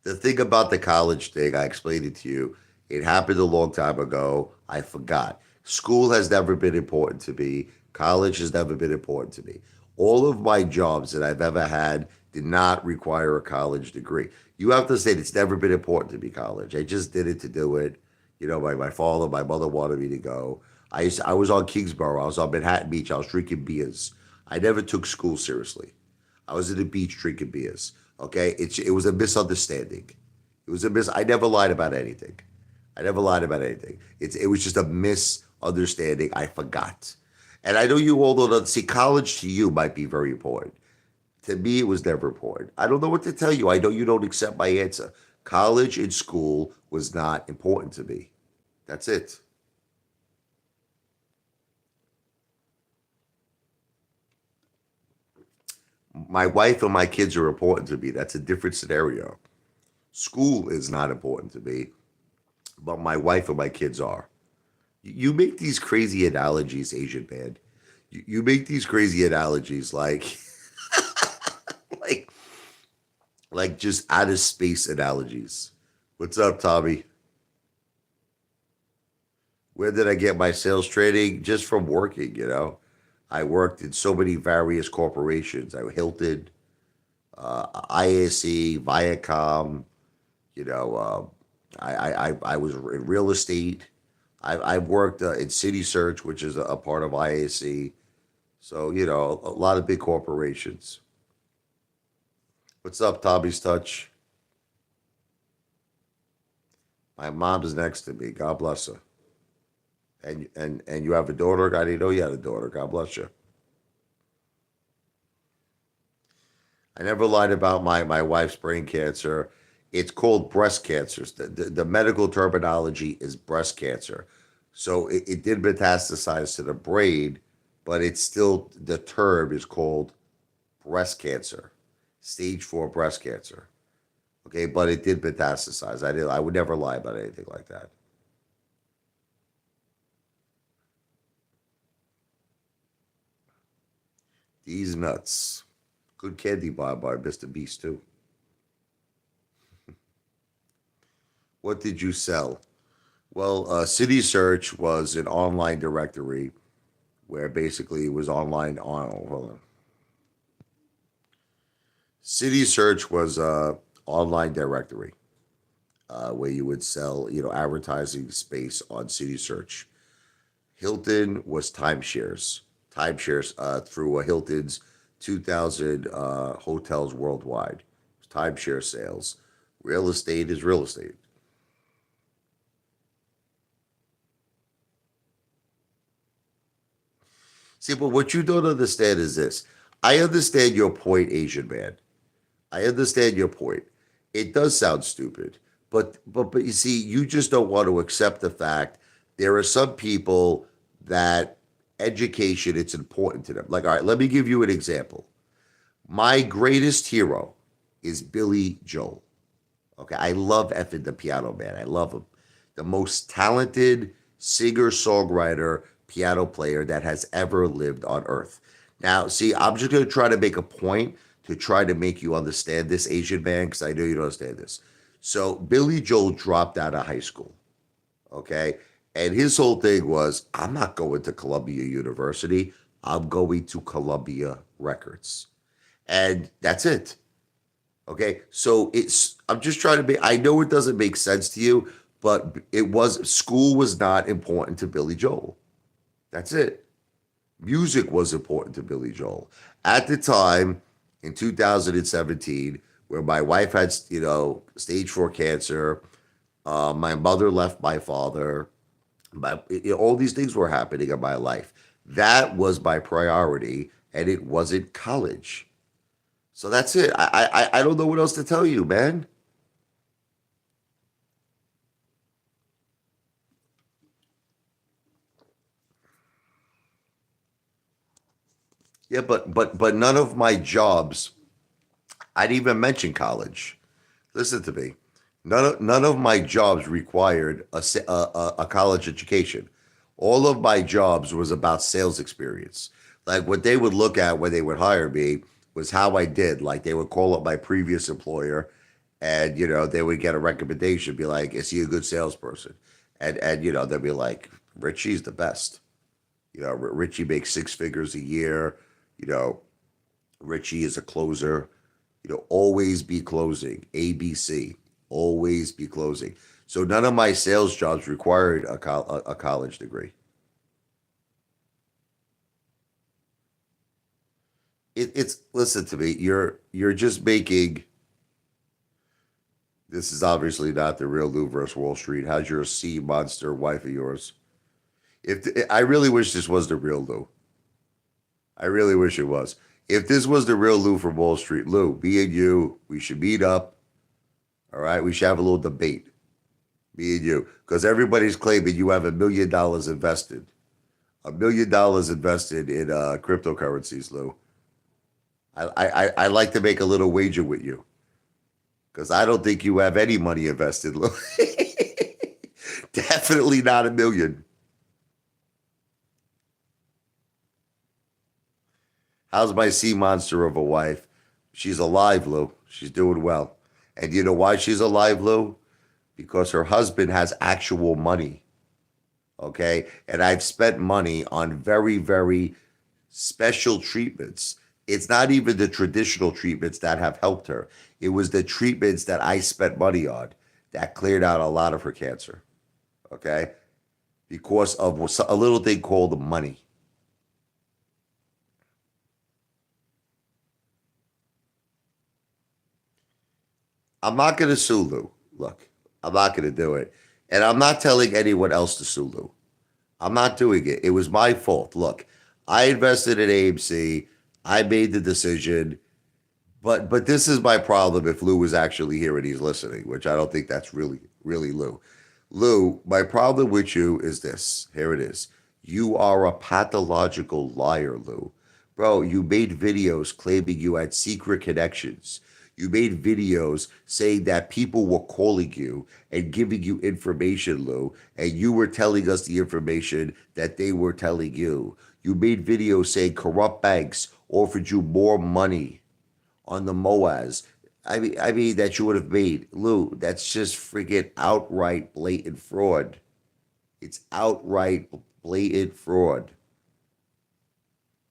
The thing about the college thing, I explained it to you. It happened a long time ago. I forgot. School has never been important to me. College has never been important to me. All of my jobs that I've ever had did not require a college degree. You have to say it's never been important to me, college. I just did it to do it. My father, my mother wanted me to go. I was on Kingsborough. I was on Manhattan Beach. I was drinking beers. I never took school seriously. I was at the beach drinking beers. Okay, it was a misunderstanding. It was a miss. I never lied about anything. I never lied about anything. It was just a misunderstanding. I forgot, and I know you all don't see college to you might be very important. To me, it was never important. I don't know what to tell you. I know you don't accept my answer. College and school was not important to me. That's it. My wife and my kids are important to me. That's a different scenario. School is not important to me, but my wife and my kids are. You make these crazy analogies, Asian man. You make these crazy analogies like like just out of space analogies. What's up, Tommy? Where did I get my sales training? Just from working. I worked in so many various corporations. Hilton, IAC, Viacom. You know, I was in real estate. I worked in City Search, which is a part of IAC. So a lot of big corporations. What's up, Tommy's Touch? My mom's next to me. God bless her. And you have a daughter. I didn't know you had a daughter. God bless you. I never lied about my wife's brain cancer. It's called breast cancer. The medical terminology is breast cancer. So it did metastasize to the brain, but it's still, the term is called breast cancer, stage 4 breast cancer. Okay, but it did metastasize. I would never lie about anything like that. These nuts. Good candy bar by Mr. Beast too. What did you sell? Well, City Search was an online directory where basically it was online on. Hold on. City Search was a online directory where you would sell, advertising space on City Search. Hilton was timeshares through Hilton's 2,000 hotels worldwide. Timeshare sales. Real estate is real estate. See, but what you don't understand is this. I understand your point, Asian man. I understand your point. It does sound stupid, but you see, you just don't want to accept the fact there are some people that education, it's important to them. Like, all right, let me give you an example. My greatest hero is Billy Joel. Okay, I love effing the piano man. I love him. The most talented singer songwriter piano player that has ever lived on earth. Now, see, I'm just going to try to make a point to try to make you understand this, Asian man, because I know you don't understand this. So, Billy Joel dropped out of high school. Okay. And his whole thing was, I'm not going to Columbia University. I'm going to Columbia Records. And that's it. Okay. So I'm just trying to be, I know it doesn't make sense to you, but school was not important to Billy Joel. That's it. Music was important to Billy Joel. At the time in 2017, where my wife had, stage 4 cancer, my mother left my father, all these things were happening in my life. That was my priority, and it wasn't college. So that's it. I don't know what else to tell you, man. Yeah, but none of my jobs. I didn't even mention college. Listen to me. None of my jobs required a college education. All of my jobs was about sales experience. Like what they would look at when they would hire me was how I did. Like they would call up my previous employer, and they would get a recommendation, be like, "Is he a good salesperson?" And they'd be like, "Richie's the best." Richie makes 6 figures a year. You know, Richie is a closer. Always be closing. ABC, always be closing. So none of my sales jobs required a college degree. It's listen to me. You're just making. This is obviously not the real Lou versus Wall Street. How's your sea monster wife of yours? I really wish this was the real Lou. I really wish it was. If this was the real Lou from Wall Street, Lou, me and you, we should meet up. All right, we should have a little debate, me and you, because everybody's claiming you have $1 million invested. $1 million invested in cryptocurrencies, Lou. I like to make a little wager with you because I don't think you have any money invested, Lou. Definitely not 1 million. How's my sea monster of a wife? She's alive, Lou. She's doing well. And you know why she's alive, Lou? Because her husband has actual money. Okay. And I've spent money on very, very special treatments. It's not even the traditional treatments that have helped her. It was the treatments that I spent money on that cleared out a lot of her cancer. Okay. Because of a little thing called money. I'm not going to sue Lou. Look, I'm not going to do it. And I'm not telling anyone else to sue Lou. I'm not doing it. It was my fault. Look, I invested in AMC. I made the decision. But this is my problem if Lou was actually here and he's listening, which I don't think that's really Lou. Lou, my problem with you is this. Here it is. You are a pathological liar, Lou. Bro, you made videos claiming you had secret connections. You made videos saying that people were calling you and giving you information, Lou, and you were telling us the information that they were telling you. You made videos saying corrupt banks offered you more money on the MOAS. I mean that you would have made. Lou, that's just freaking outright blatant fraud. It's outright blatant fraud.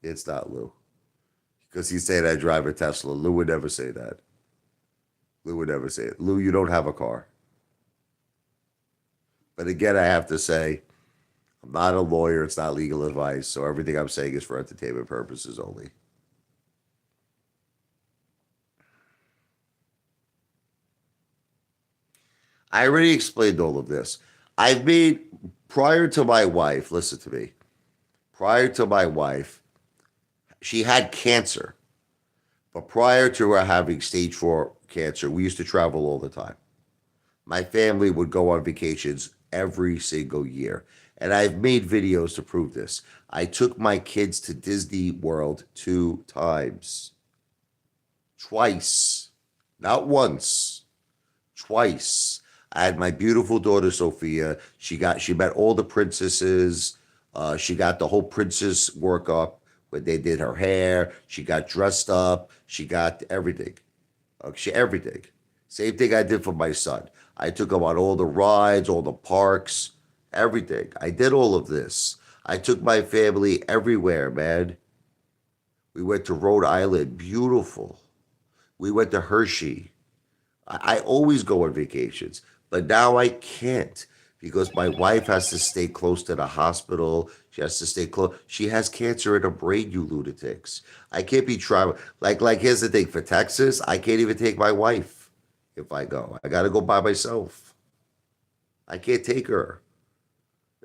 It's not Lou. Because he's saying I drive a Tesla. Lou would never say that. Lou would never say it. Lou, you don't have a car. But again, I have to say, I'm not a lawyer. It's not legal advice. So everything I'm saying is for entertainment purposes only. I already explained all of this. I've made, prior to my wife, listen to me, prior to my wife, she had cancer. But prior to her having stage 4 cancer, we used to travel all the time. My family would go on vacations every single year. And I've made videos to prove this. I took my kids to Disney World 2 times, twice, not once, twice. I had my beautiful daughter Sophia. She met all the princesses. She got the whole princess workup when they did her hair. She got dressed up. She got everything. Everything. Same thing I did for my son. I took him on all the rides, all the parks, everything. I did all of this. I took my family everywhere, man. We went to Rhode Island, beautiful. We went to Hershey. I always go on vacations, but now I can't because my wife has to stay close to the hospital. She has to stay close. She has cancer in her brain, you lunatics. I can't be traveling. Like here's the thing for Texas, I can't even take my wife if I go. I got to go by myself. I can't take her.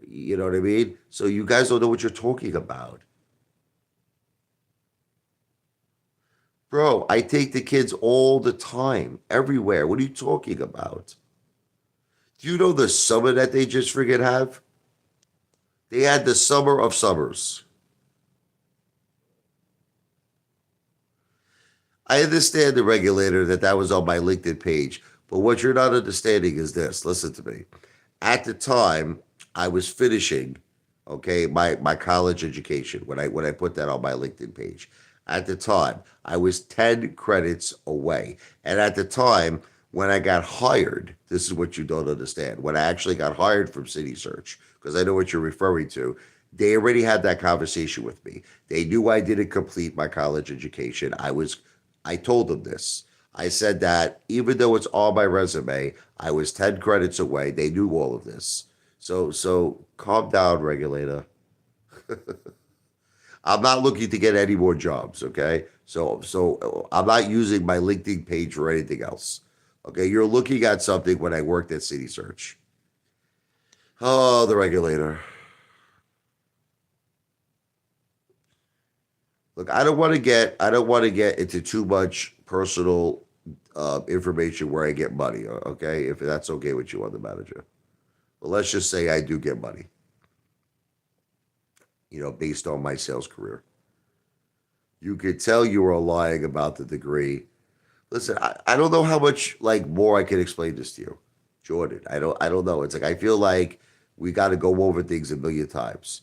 You know what I mean? So you guys don't know what you're talking about. Bro, I take the kids all the time, everywhere. What are you talking about? Do you know the summer that they just friggin' have? They had the summer of summers. I understand the regulator that was on my LinkedIn page, but what you're not understanding is this. Listen to me. At the time, I was finishing, okay, my college education when I put that on my LinkedIn page. At the time, I was 10 credits away. And at the time, when I got hired, this is what you don't understand. When I actually got hired from City Search, because I know what you're referring to, they already had that conversation with me. They knew I didn't complete my college education. I told them this. I said that even though it's on my resume, I was 10 credits away. They knew all of this. So calm down, regulator. I'm not looking to get any more jobs, okay? So I'm not using my LinkedIn page for anything else. Okay, you're looking at something when I worked at City Search. Oh, the regulator. Look, I don't want to get into too much personal information where I get money. Okay, if that's okay with you on the manager. But let's just say I do get money. Based on my sales career. You could tell you were lying about the degree. Listen, I don't know how much like more I can explain this to you, Jordan. I don't know. It's like I feel like we got to go over things a million times.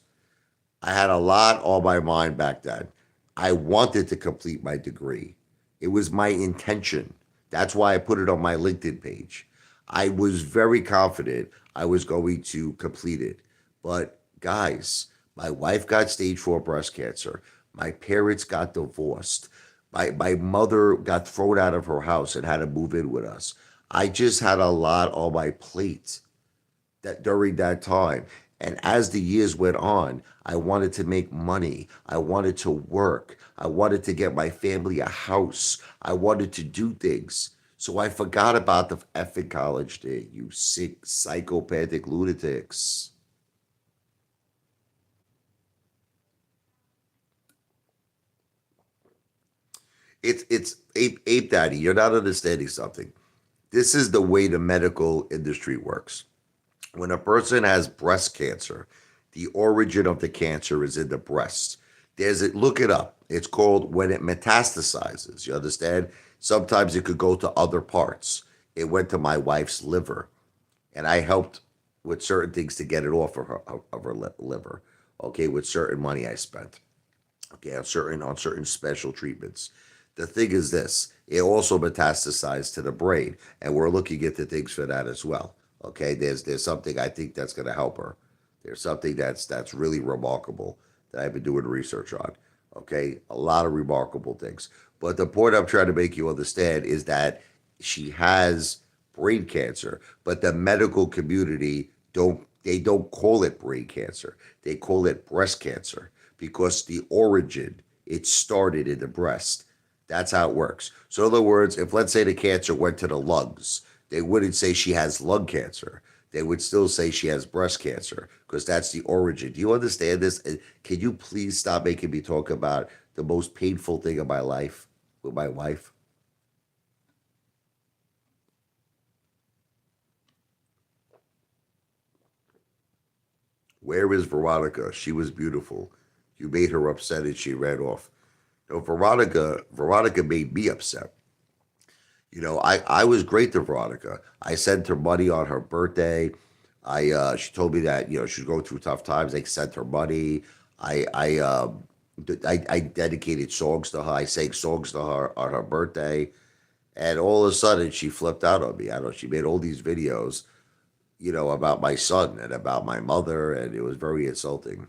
I had a lot on my mind back then. I wanted to complete my degree. It was my intention. That's why I put it on my LinkedIn page. I was very confident I was going to complete it. But guys, my wife got stage 4 breast cancer. My parents got divorced. My mother got thrown out of her house and had to move in with us. I just had a lot on my plate that during that time. And as the years went on, I wanted to make money. I wanted to work. I wanted to get my family a house. I wanted to do things. So I forgot about the effing college thing, you sick, psychopathic lunatics. It's ape daddy. You're not understanding something. This is the way the medical industry works. When a person has breast cancer, the origin of the cancer is in the breast. Look it up. It's called when it metastasizes. You understand? Sometimes it could go to other parts. It went to my wife's liver, and I helped with certain things to get it off of her liver. Okay, with certain money I spent. Okay, on certain special treatments. The thing is this: it also metastasized to the brain, and we're looking into things for that as well. Okay, there's something I think that's going to help her. There's something that's really remarkable that I've been doing research on. Okay, a lot of remarkable things. But the point I'm trying to make you understand is that she has brain cancer, but the medical community don't call it brain cancer. They call it breast cancer because the origin it started in the breast. That's how it works. So in other words, if let's say the cancer went to the lungs, they wouldn't say she has lung cancer. They would still say she has breast cancer because that's the origin. Do you understand this? Can you please stop making me talk about the most painful thing of my life with my wife? Where is Veronica? She was beautiful. You made her upset and she ran off. No, Veronica made me upset. I was great to Veronica. I sent her money on her birthday. She told me that she's going through tough times. I sent her money. I dedicated songs to her. I sang songs to her on her birthday, and all of a sudden she flipped out on me. I don't know. She made all these videos, about my son and about my mother, and it was very insulting.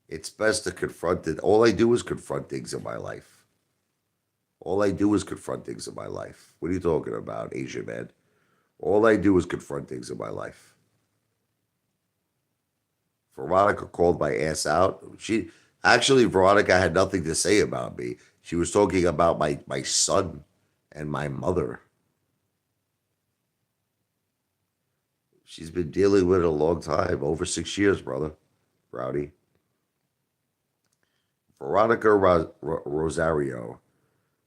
It's best to confront it. All I do is confront things in my life. All I do is confront things in my life. What are you talking about, Asian man? All I do is confront things in my life. Veronica called my ass out. Veronica had nothing to say about me. She was talking about my son and my mother. She's been dealing with it a long time, over 6 years, brother. Rowdy. Veronica Rosario.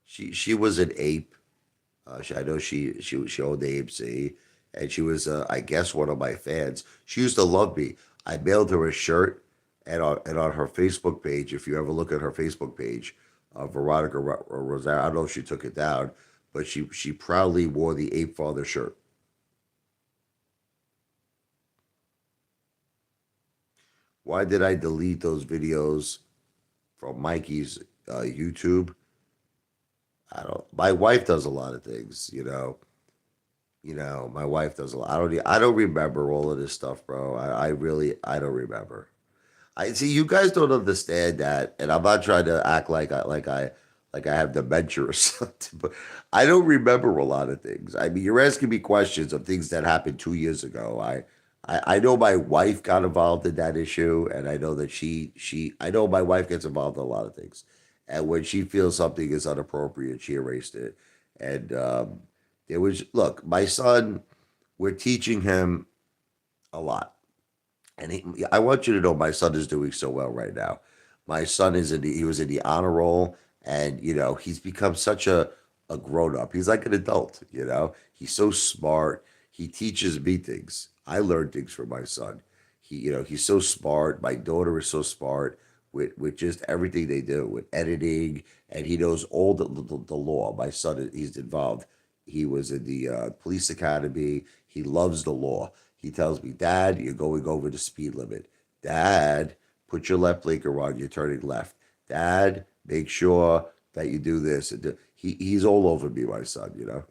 She was an ape. I know she owned AMC, and she was, I guess, one of my fans. She used to love me. I mailed her a shirt, and on her Facebook page, if you ever look at her Facebook page, Veronica Rosario, I don't know if she took it down, but she proudly wore the Apefather shirt. Why did I delete those videos from Mikey's YouTube? I don't. My wife does a lot of things, my wife does a lot. I don't remember all of this stuff, bro. I don't remember. I see you guys don't understand that, and I'm not trying to act like I have dementia or something, but I don't remember a lot of things. I mean, you're asking me questions of things that happened 2 years ago. I know my wife got involved in that issue, and I know that I know my wife gets involved in a lot of things, and when she feels something is inappropriate, she erased it. And there was look, my son, we're teaching him a lot. And I want you to know my son is doing so well right now. My son he was in the honor roll, and he's become such a grown up. He's like an adult. He's so smart. He teaches me things. I learn things from my son. He's so smart. My daughter is so smart with just everything they do with editing, and he knows all the law. My son, he's involved. He was in the police academy. He loves the law. He tells me, Dad, you're going over the speed limit. Dad, put your left blinker on. You're turning left. Dad, make sure that you do this. He's all over me, my son.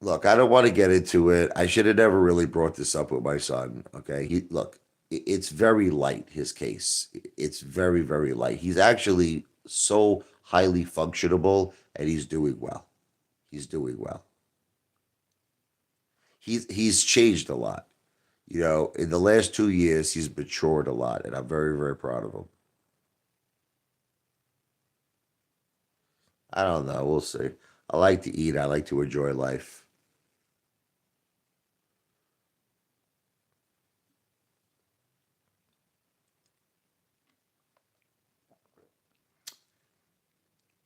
Look, I don't want to get into it. I should have never really brought this up with my son. Okay. It's very light, his case. It's very, very light. He's actually so highly functionable, and he's doing well. He's doing well. He's changed a lot. In the last 2 years, he's matured a lot, and I'm very, very proud of him. I don't know. We'll see. I like to eat. I like to enjoy life.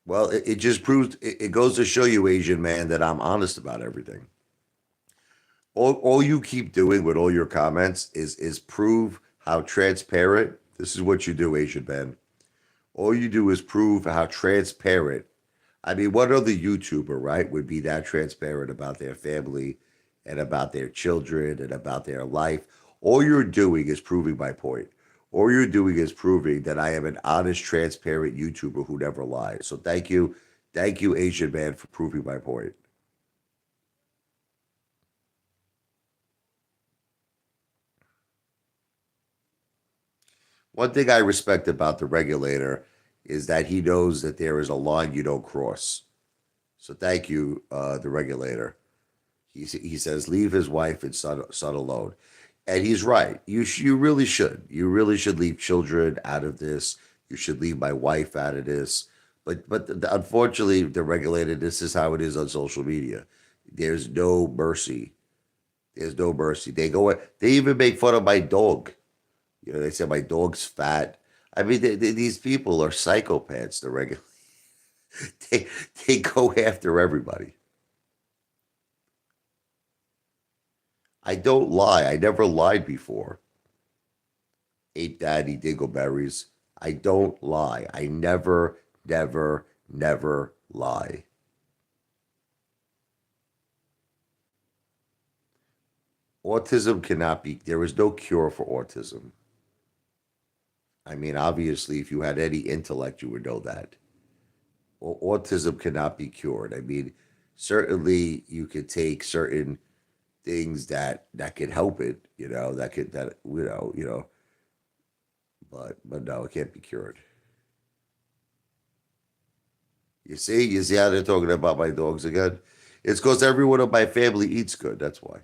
Well, it just proves it goes to show you, Asian man, that I'm honest about everything. All you keep doing with all your comments is prove how transparent. This is what you do, Asian man. All you do is prove how transparent. I mean, what other YouTuber, right, would be that transparent about their family and about their children and about their life? All you're doing is proving my point. All you're doing is proving that I am an honest, transparent YouTuber who never lies. So thank you, Asian man, for proving my point. One thing I respect about the regulator is that he knows that there is a line you don't cross. So thank you, the regulator. He says leave his wife and son alone, and he's right. You really should. You really should leave children out of this. You should leave my wife out of this. But unfortunately, the regulator. This is how it is on social media. There's no mercy. There's no mercy. They even make fun of my dog. They say my dog's fat. I mean, these people are psychopaths. The regular, they they go after everybody. I don't lie. I never lied before. Ate daddy dingleberries. I don't lie. I never, never, never lie. Autism cannot be, there is no cure for autism. I mean, obviously, if you had any intellect, you would know that. Autism cannot be cured. I mean, certainly you could take certain things that could help it, that could that but no, it can't be cured. You see how they're talking about my dogs again? It's because everyone in my family eats good. That's why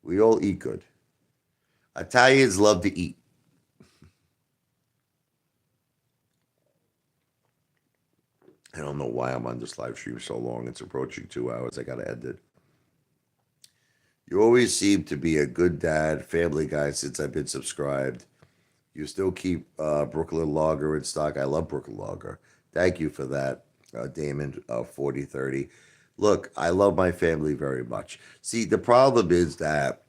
we all eat good. Italians love to eat. I don't know why I'm on this live stream so long. It's approaching 2 hours. I gotta end it. You always seem to be a good dad, family guy since I've been subscribed. You still keep Brooklyn Lager in stock. I love Brooklyn Lager. Thank you for that, Damon 4030. Look, I love my family very much. See, the problem is that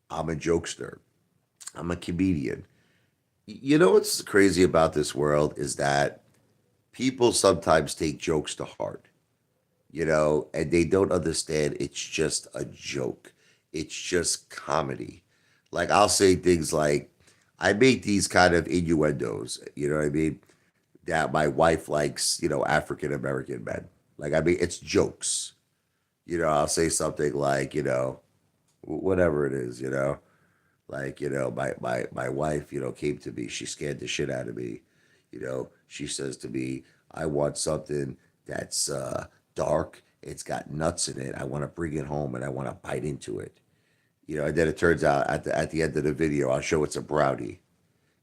I'm a jokester. I'm a comedian. You know what's crazy about this world is that people sometimes take jokes to heart, and they don't understand it's just a joke. It's just comedy. Like I'll say things like, I make these kind of innuendos, you know what I mean? That my wife likes, African American men. Like, I mean, it's jokes. I'll say something like, whatever it is, like, my wife, came to me. She scared the shit out of me. She says to me, I want something that's dark. It's got nuts in it. I want to bring it home and I want to bite into it. And then it turns out at the end of the video, I'll show it's a brownie.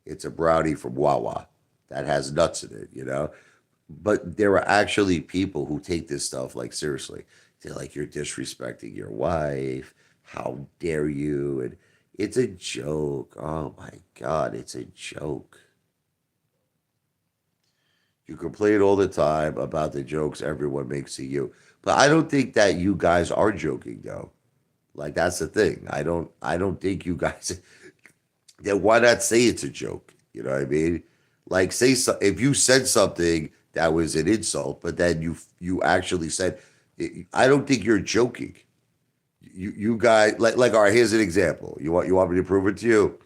It's a brownie from Wawa that has nuts in it. But there are actually people who take this stuff like seriously. They're like, you're disrespecting your wife. How dare you? And it's a joke. Oh my God, it's a joke. You complain all the time about the jokes everyone makes to you. But I don't think that you guys are joking though. Like that's the thing. I don't think you guys then why not say it's a joke? You know what I mean? Like say so, if you said something that was an insult, but then you actually said, I don't think you're joking. You guys like all right. Here's an example. You want me to prove it to you?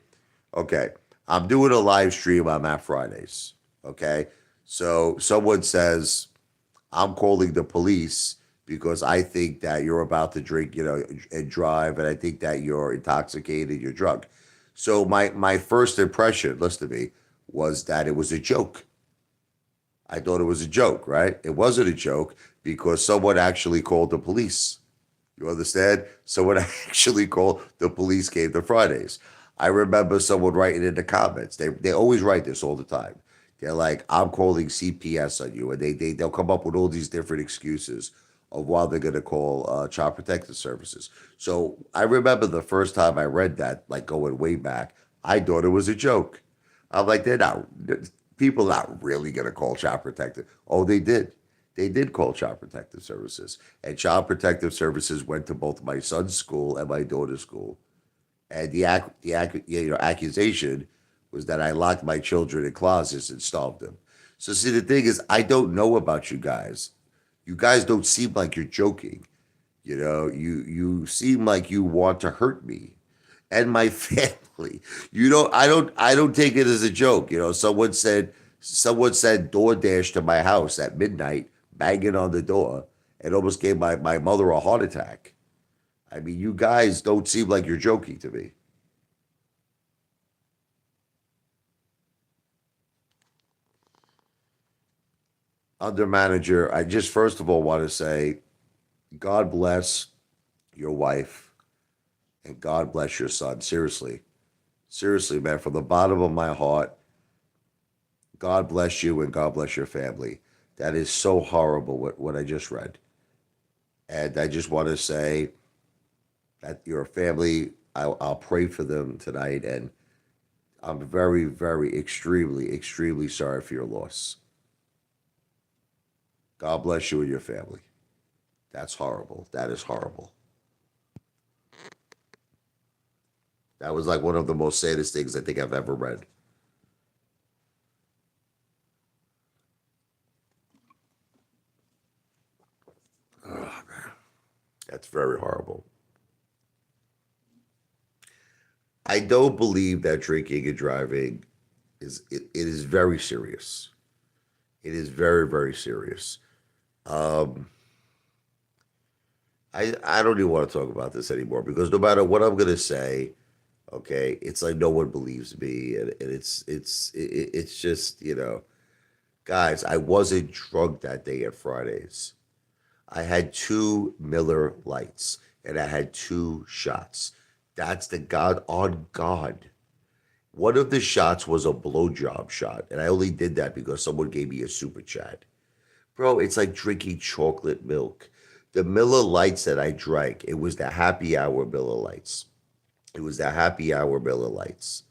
Okay, I'm doing a live stream on Matt Fridays. Okay, so someone says I'm calling the police because I think that you're about to drink, and drive, and I think that you're intoxicated, you're drunk. So my first impression, listen to me, was that it was a joke. I thought it was a joke, right? It wasn't a joke because someone actually called the police. You understand? Someone actually called the police came to Fridays. I remember someone writing in the comments. They always write this all the time. They're like, I'm calling CPS on you. And they'll come up with all these different excuses of why they're going to call Child Protective Services. So I remember the first time I read that, like going way back, I thought it was a joke. I'm like, people not really going to call Child Protective. Oh, they did. They did call Child Protective Services. And Child Protective Services went to both my son's school and my daughter's school. And the accusation was that I locked my children in closets and starved them. So see, the thing is, I don't know about you guys. You guys don't seem like you're joking. You seem like you want to hurt me and my family. I don't take it as a joke. Someone said DoorDash to my house at midnight, banging on the door, and almost gave my mother a heart attack. I mean, you guys don't seem like you're joking to me. Under manager, I just first of all want to say, God bless your wife and God bless your son. Seriously. Seriously, man, from the bottom of my heart, God bless you and God bless your family. That is so horrible what I just read. And I just want to say that your family, I'll pray for them tonight. And I'm very, very, extremely, extremely sorry for your loss. God bless you and your family. That's horrible. That is horrible. That was like one of the most saddest things I think I've ever read. Oh, man. That's very horrible. I don't believe that drinking and driving it is very serious. It is very, very serious. Um, I don't even want to talk about this anymore because no matter what I'm gonna say, okay, it's like no one believes me, and it's just guys, I wasn't drunk that day at Fridays. I had two Miller Lights and I had two shots. That's the God on God. One of the shots was a blowjob shot, and I only did that because someone gave me a super chat. Bro, it's like drinking chocolate milk. The Miller Lights that I drank, it was the happy hour Miller Lights. It was the happy hour Miller Lights.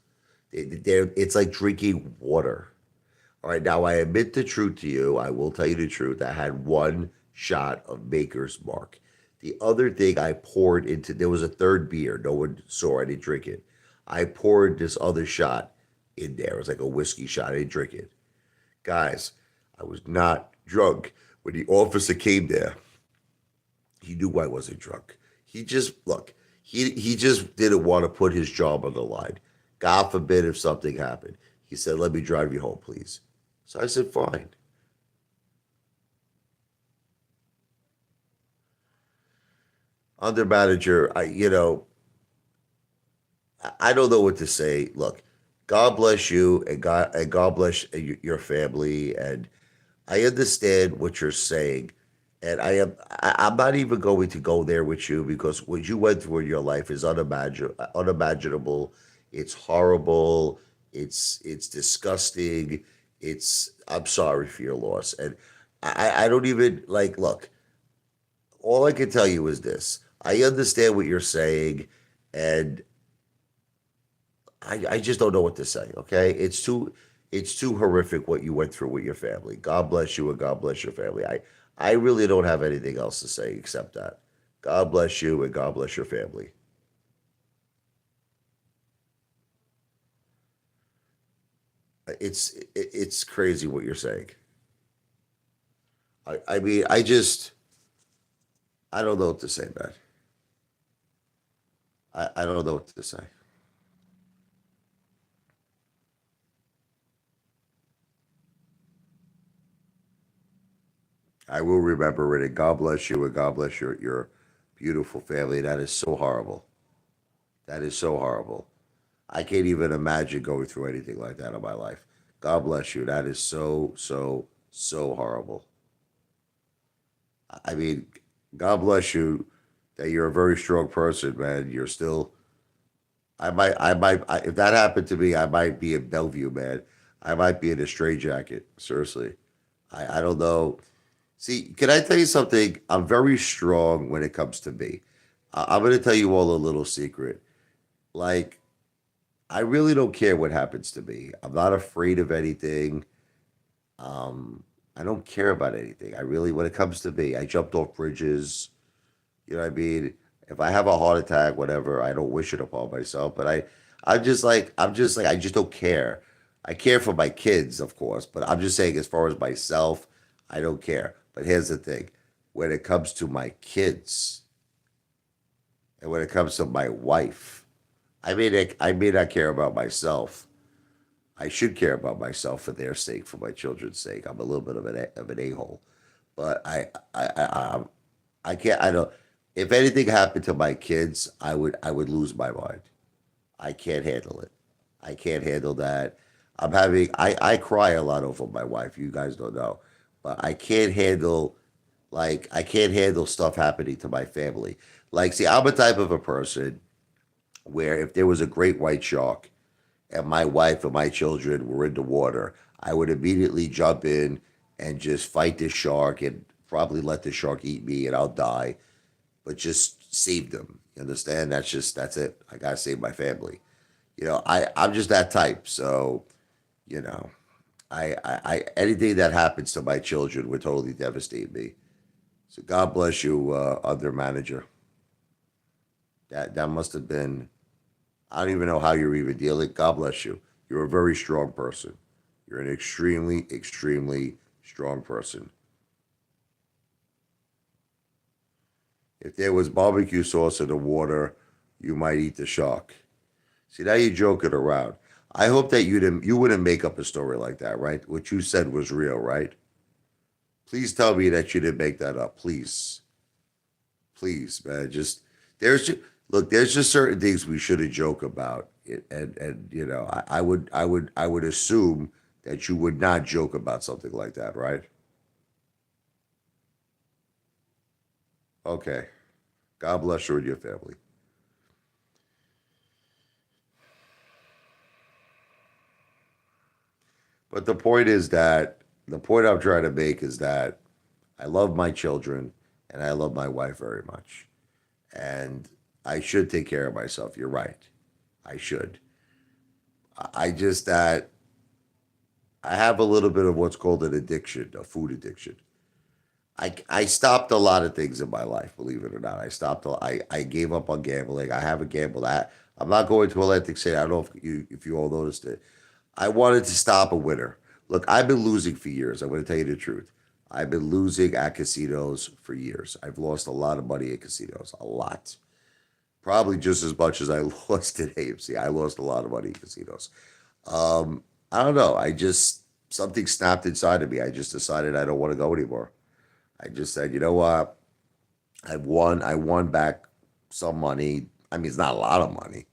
It's like drinking water. All right, now I admit the truth to you. I will tell you the truth. I had one shot of Maker's Mark. The other thing I poured into, there was a third beer. No one saw. I didn't drink it. I poured this other shot in there. It was like a whiskey shot. I didn't drink it. Guys, I was not drunk. When the officer came there, he knew I wasn't drunk. He just, look, he just didn't want to put his job on the line. God forbid if something happened. He said, let me drive you home, please. So I said, fine. Under manager, I don't know what to say. Look, God bless you, and God bless your family, and I understand what you're saying, and I'm not even going to go there with you because what you went through in your life is unimaginable. It's horrible. It's disgusting. I'm sorry for your loss, and I don't even like. Look, all I can tell you is this: I understand what you're saying, and I just don't know what to say. Okay, it's too horrific what you went through with your family. God bless you and God bless your family. I really don't have anything else to say except that. God bless you and God bless your family. It's crazy what you're saying. I mean I don't know what to say, man. I don't know what to say. I will remember it and God bless you and God bless your beautiful family. That is so horrible. That is so horrible. I can't even imagine going through anything like that in my life. God bless you. That is so, so, so horrible. I mean, God bless you that you're a very strong person, man. You're still, if that happened to me, I might be in Bellevue, man. I might be in a straitjacket. Seriously. I don't know. See, can I tell you something? I'm very strong when it comes to me. I'm going to tell you all a little secret. Like, I really don't care what happens to me. I'm not afraid of anything. Um, I don't care about anything. I really, when it comes to me, I jumped off bridges. You know what I mean? If I have a heart attack, whatever, I don't wish it upon myself. But I'm just like, I just don't care. I care for my kids, of course, but I'm just saying, as far as myself, I don't care. But here's the thing: when it comes to my kids and when it comes to my wife, I may not care about myself. I should care about myself for their sake, for my children's sake. I'm a little bit of an a hole, but I can't. I don't. If anything happened to my kids, I would lose my mind. I can't handle it. I can't handle that. I cry a lot over my wife. You guys don't know, but I can't handle stuff happening to my family. Like, see, I'm a type of a person where if there was a great white shark and my wife and my children were in the water, I would immediately jump in and just fight the shark and probably let the shark eat me and I'll die, but just save them. You understand? That's it. I gotta save my family. I'm just that type. So, you know, anything that happens to my children would totally devastate me. So God bless you, other manager. That must have been I don't even know how you're even dealing. God bless you. You're a very strong person. You're an extremely, extremely strong person. If there was barbecue sauce in the water, you might eat the shark. See, now you're joking around. I hope that you wouldn't make up a story like that, right? What you said was real, right? Please tell me that you didn't make that up. Please. Please, man. Just there's just, look, there's just certain things we shouldn't joke about. And I would assume that you would not joke about something like that, right? Okay. God bless you and your family. But the point I'm trying to make is that I love my children and I love my wife very much. And I should take care of myself. You're right. I should. I just that I have a little bit of what's called an addiction, a food addiction. I stopped a lot of things in my life, believe it or not. I gave up on gambling. I haven't gambled. I'm not going to Atlantic City. I don't know if you all noticed it. I wanted to stop a winner. Look, I've been losing for years. I'm going to tell you the truth. I've been losing at casinos for years. I've lost a lot of money at casinos, a lot. Probably just as much as I lost at AMC. I lost a lot of money at casinos. I don't know. I just something snapped inside of me. I just decided I don't want to go anymore. I just said, you know what? I won. I won back some money. I mean, it's not a lot of money,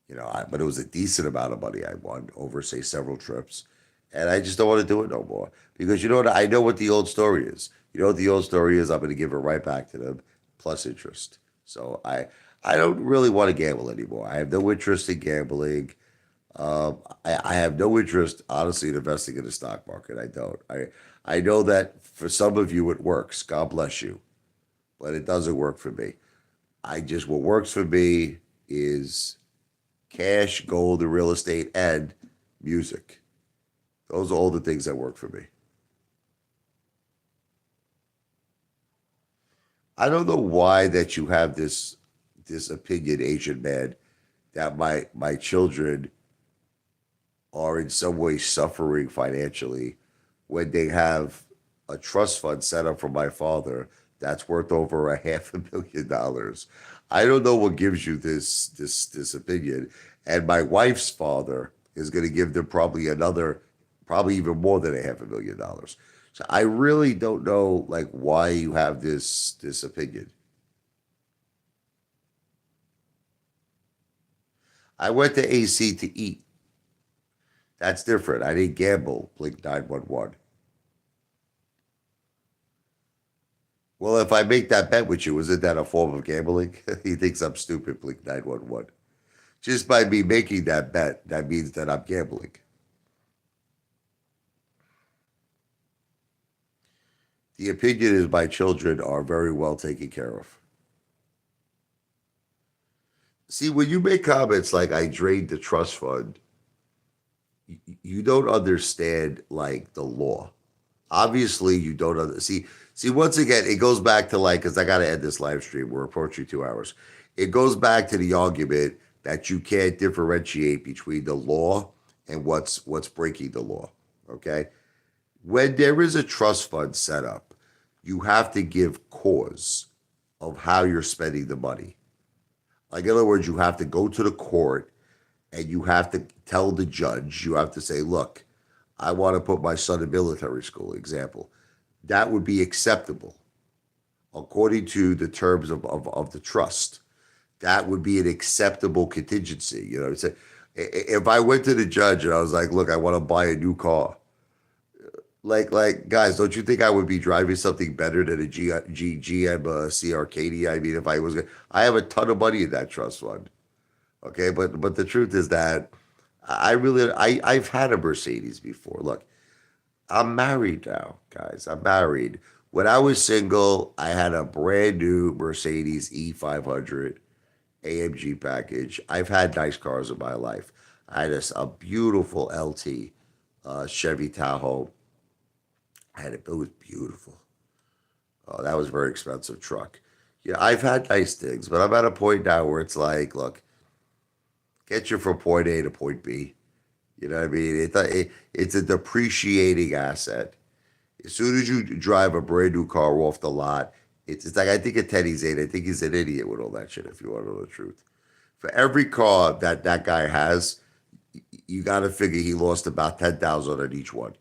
but it was a decent amount of money I won over, say, several trips. And I just don't want to do it no more because you know what? I know what the old story is. You know what the old story is? I'm going to give it right back to them plus interest. So I don't really want to gamble anymore. I have no interest in gambling. I have no interest, honestly, in investing in the stock market. I don't. I know that for some of you it works. God bless you, but it doesn't work for me. What works for me is cash, gold, and real estate, and music. Those are all the things that work for me. I don't know why that you have this opinion, Asian man, that my children are in some way suffering financially when they have a trust fund set up for my father that's worth over a $500,000. I don't know what gives you this opinion. And my wife's father is going to give them probably even more than a $500,000. So I really don't know like why you have this opinion. I went to AC to eat. That's different. I didn't gamble. Blink 911. Well, if I make that bet with you, isn't that a form of gambling? He thinks I'm stupid. Blink 911. Just by me making that bet, that means that I'm gambling. The opinion is my children are very well taken care of. See, when you make comments like I drained the trust fund, you don't understand like the law. Obviously, you don't see. Once again, it goes back to like because I got to end this live stream. We're approaching 2 hours. It goes back to the argument that you can't differentiate between the law and what's breaking the law. Okay, when there is a trust fund set up, you have to give cause of how you're spending the money. Like in other words, you have to go to the court and you have to tell the judge. You have to say, "Look, I want to put my son in military school." Example, that would be acceptable according to the terms of the trust. That would be an acceptable contingency. If I went to the judge and I was like, "Look, I want to buy a new car," like guys, don't you think I would be driving something better than a GM CRKD? I mean, if I was, I have a ton of money in that trust fund. Okay, but the truth is that I've had a Mercedes before. Look, I'm married now, guys. I'm married. When I was single, I had a brand new Mercedes E500 AMG package. I've had nice cars in my life. I had a beautiful LT Chevy Tahoe. It was beautiful. Oh, that was a very expensive truck. Yeah, I've had nice things, but I'm at a point now where it's like, look, Get you from point A to point B. You know what I mean? It's a depreciating asset. As soon as you drive a brand new car off the lot, it's like I think of Teddy Zane. I think he's an idiot with all that shit. If you want to know the truth, for every car that guy has, you got to figure he lost about 10,000 on each one.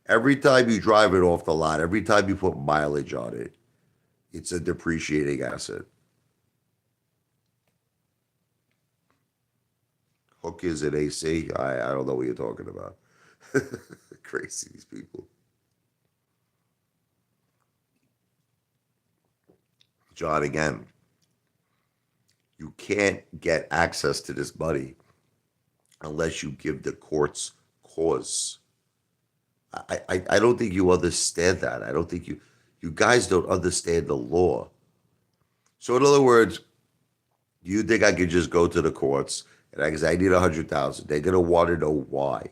Every time you drive it off the lot, every time you put mileage on it, it's a depreciating asset. Hook is an AC. I don't know what you're talking about. Crazy these people. John, again, you can't get access to this money unless you give the courts cause. I don't think you understand that. I don't think you guys don't understand the law. So in other words, you think I could just go to the courts and I can say I need 100,000? They're gonna want to know why.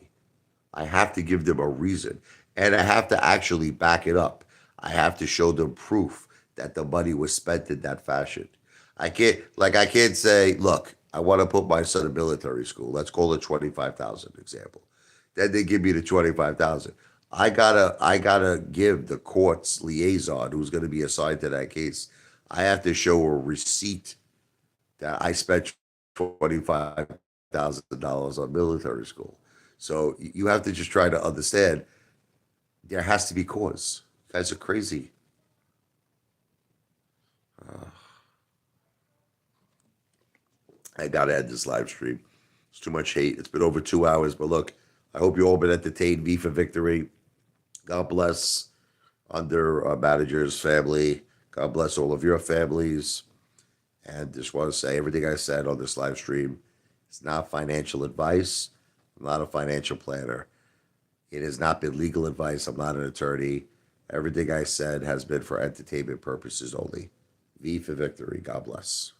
I have to give them a reason, and I have to actually back it up. I have to show them proof that the money was spent in that fashion. I can't say, look, I want to put my son in military school. Let's call it 25,000 example. Then they give me the 25,000. I gotta give the court's liaison who's going to be assigned to that case. I have to show a receipt that I spent $25,000 on military school. So you have to just try to understand there has to be cause. You guys are crazy. I gotta end this live stream. It's too much hate. It's been over 2 hours, but look, I hope you all been entertained. V for victory. God bless under manager's family. God bless all of your families. And just want to say everything I said on this live stream is not financial advice. I'm not a financial planner. It has not been legal advice. I'm not an attorney. Everything I said has been for entertainment purposes only. V for victory. God bless.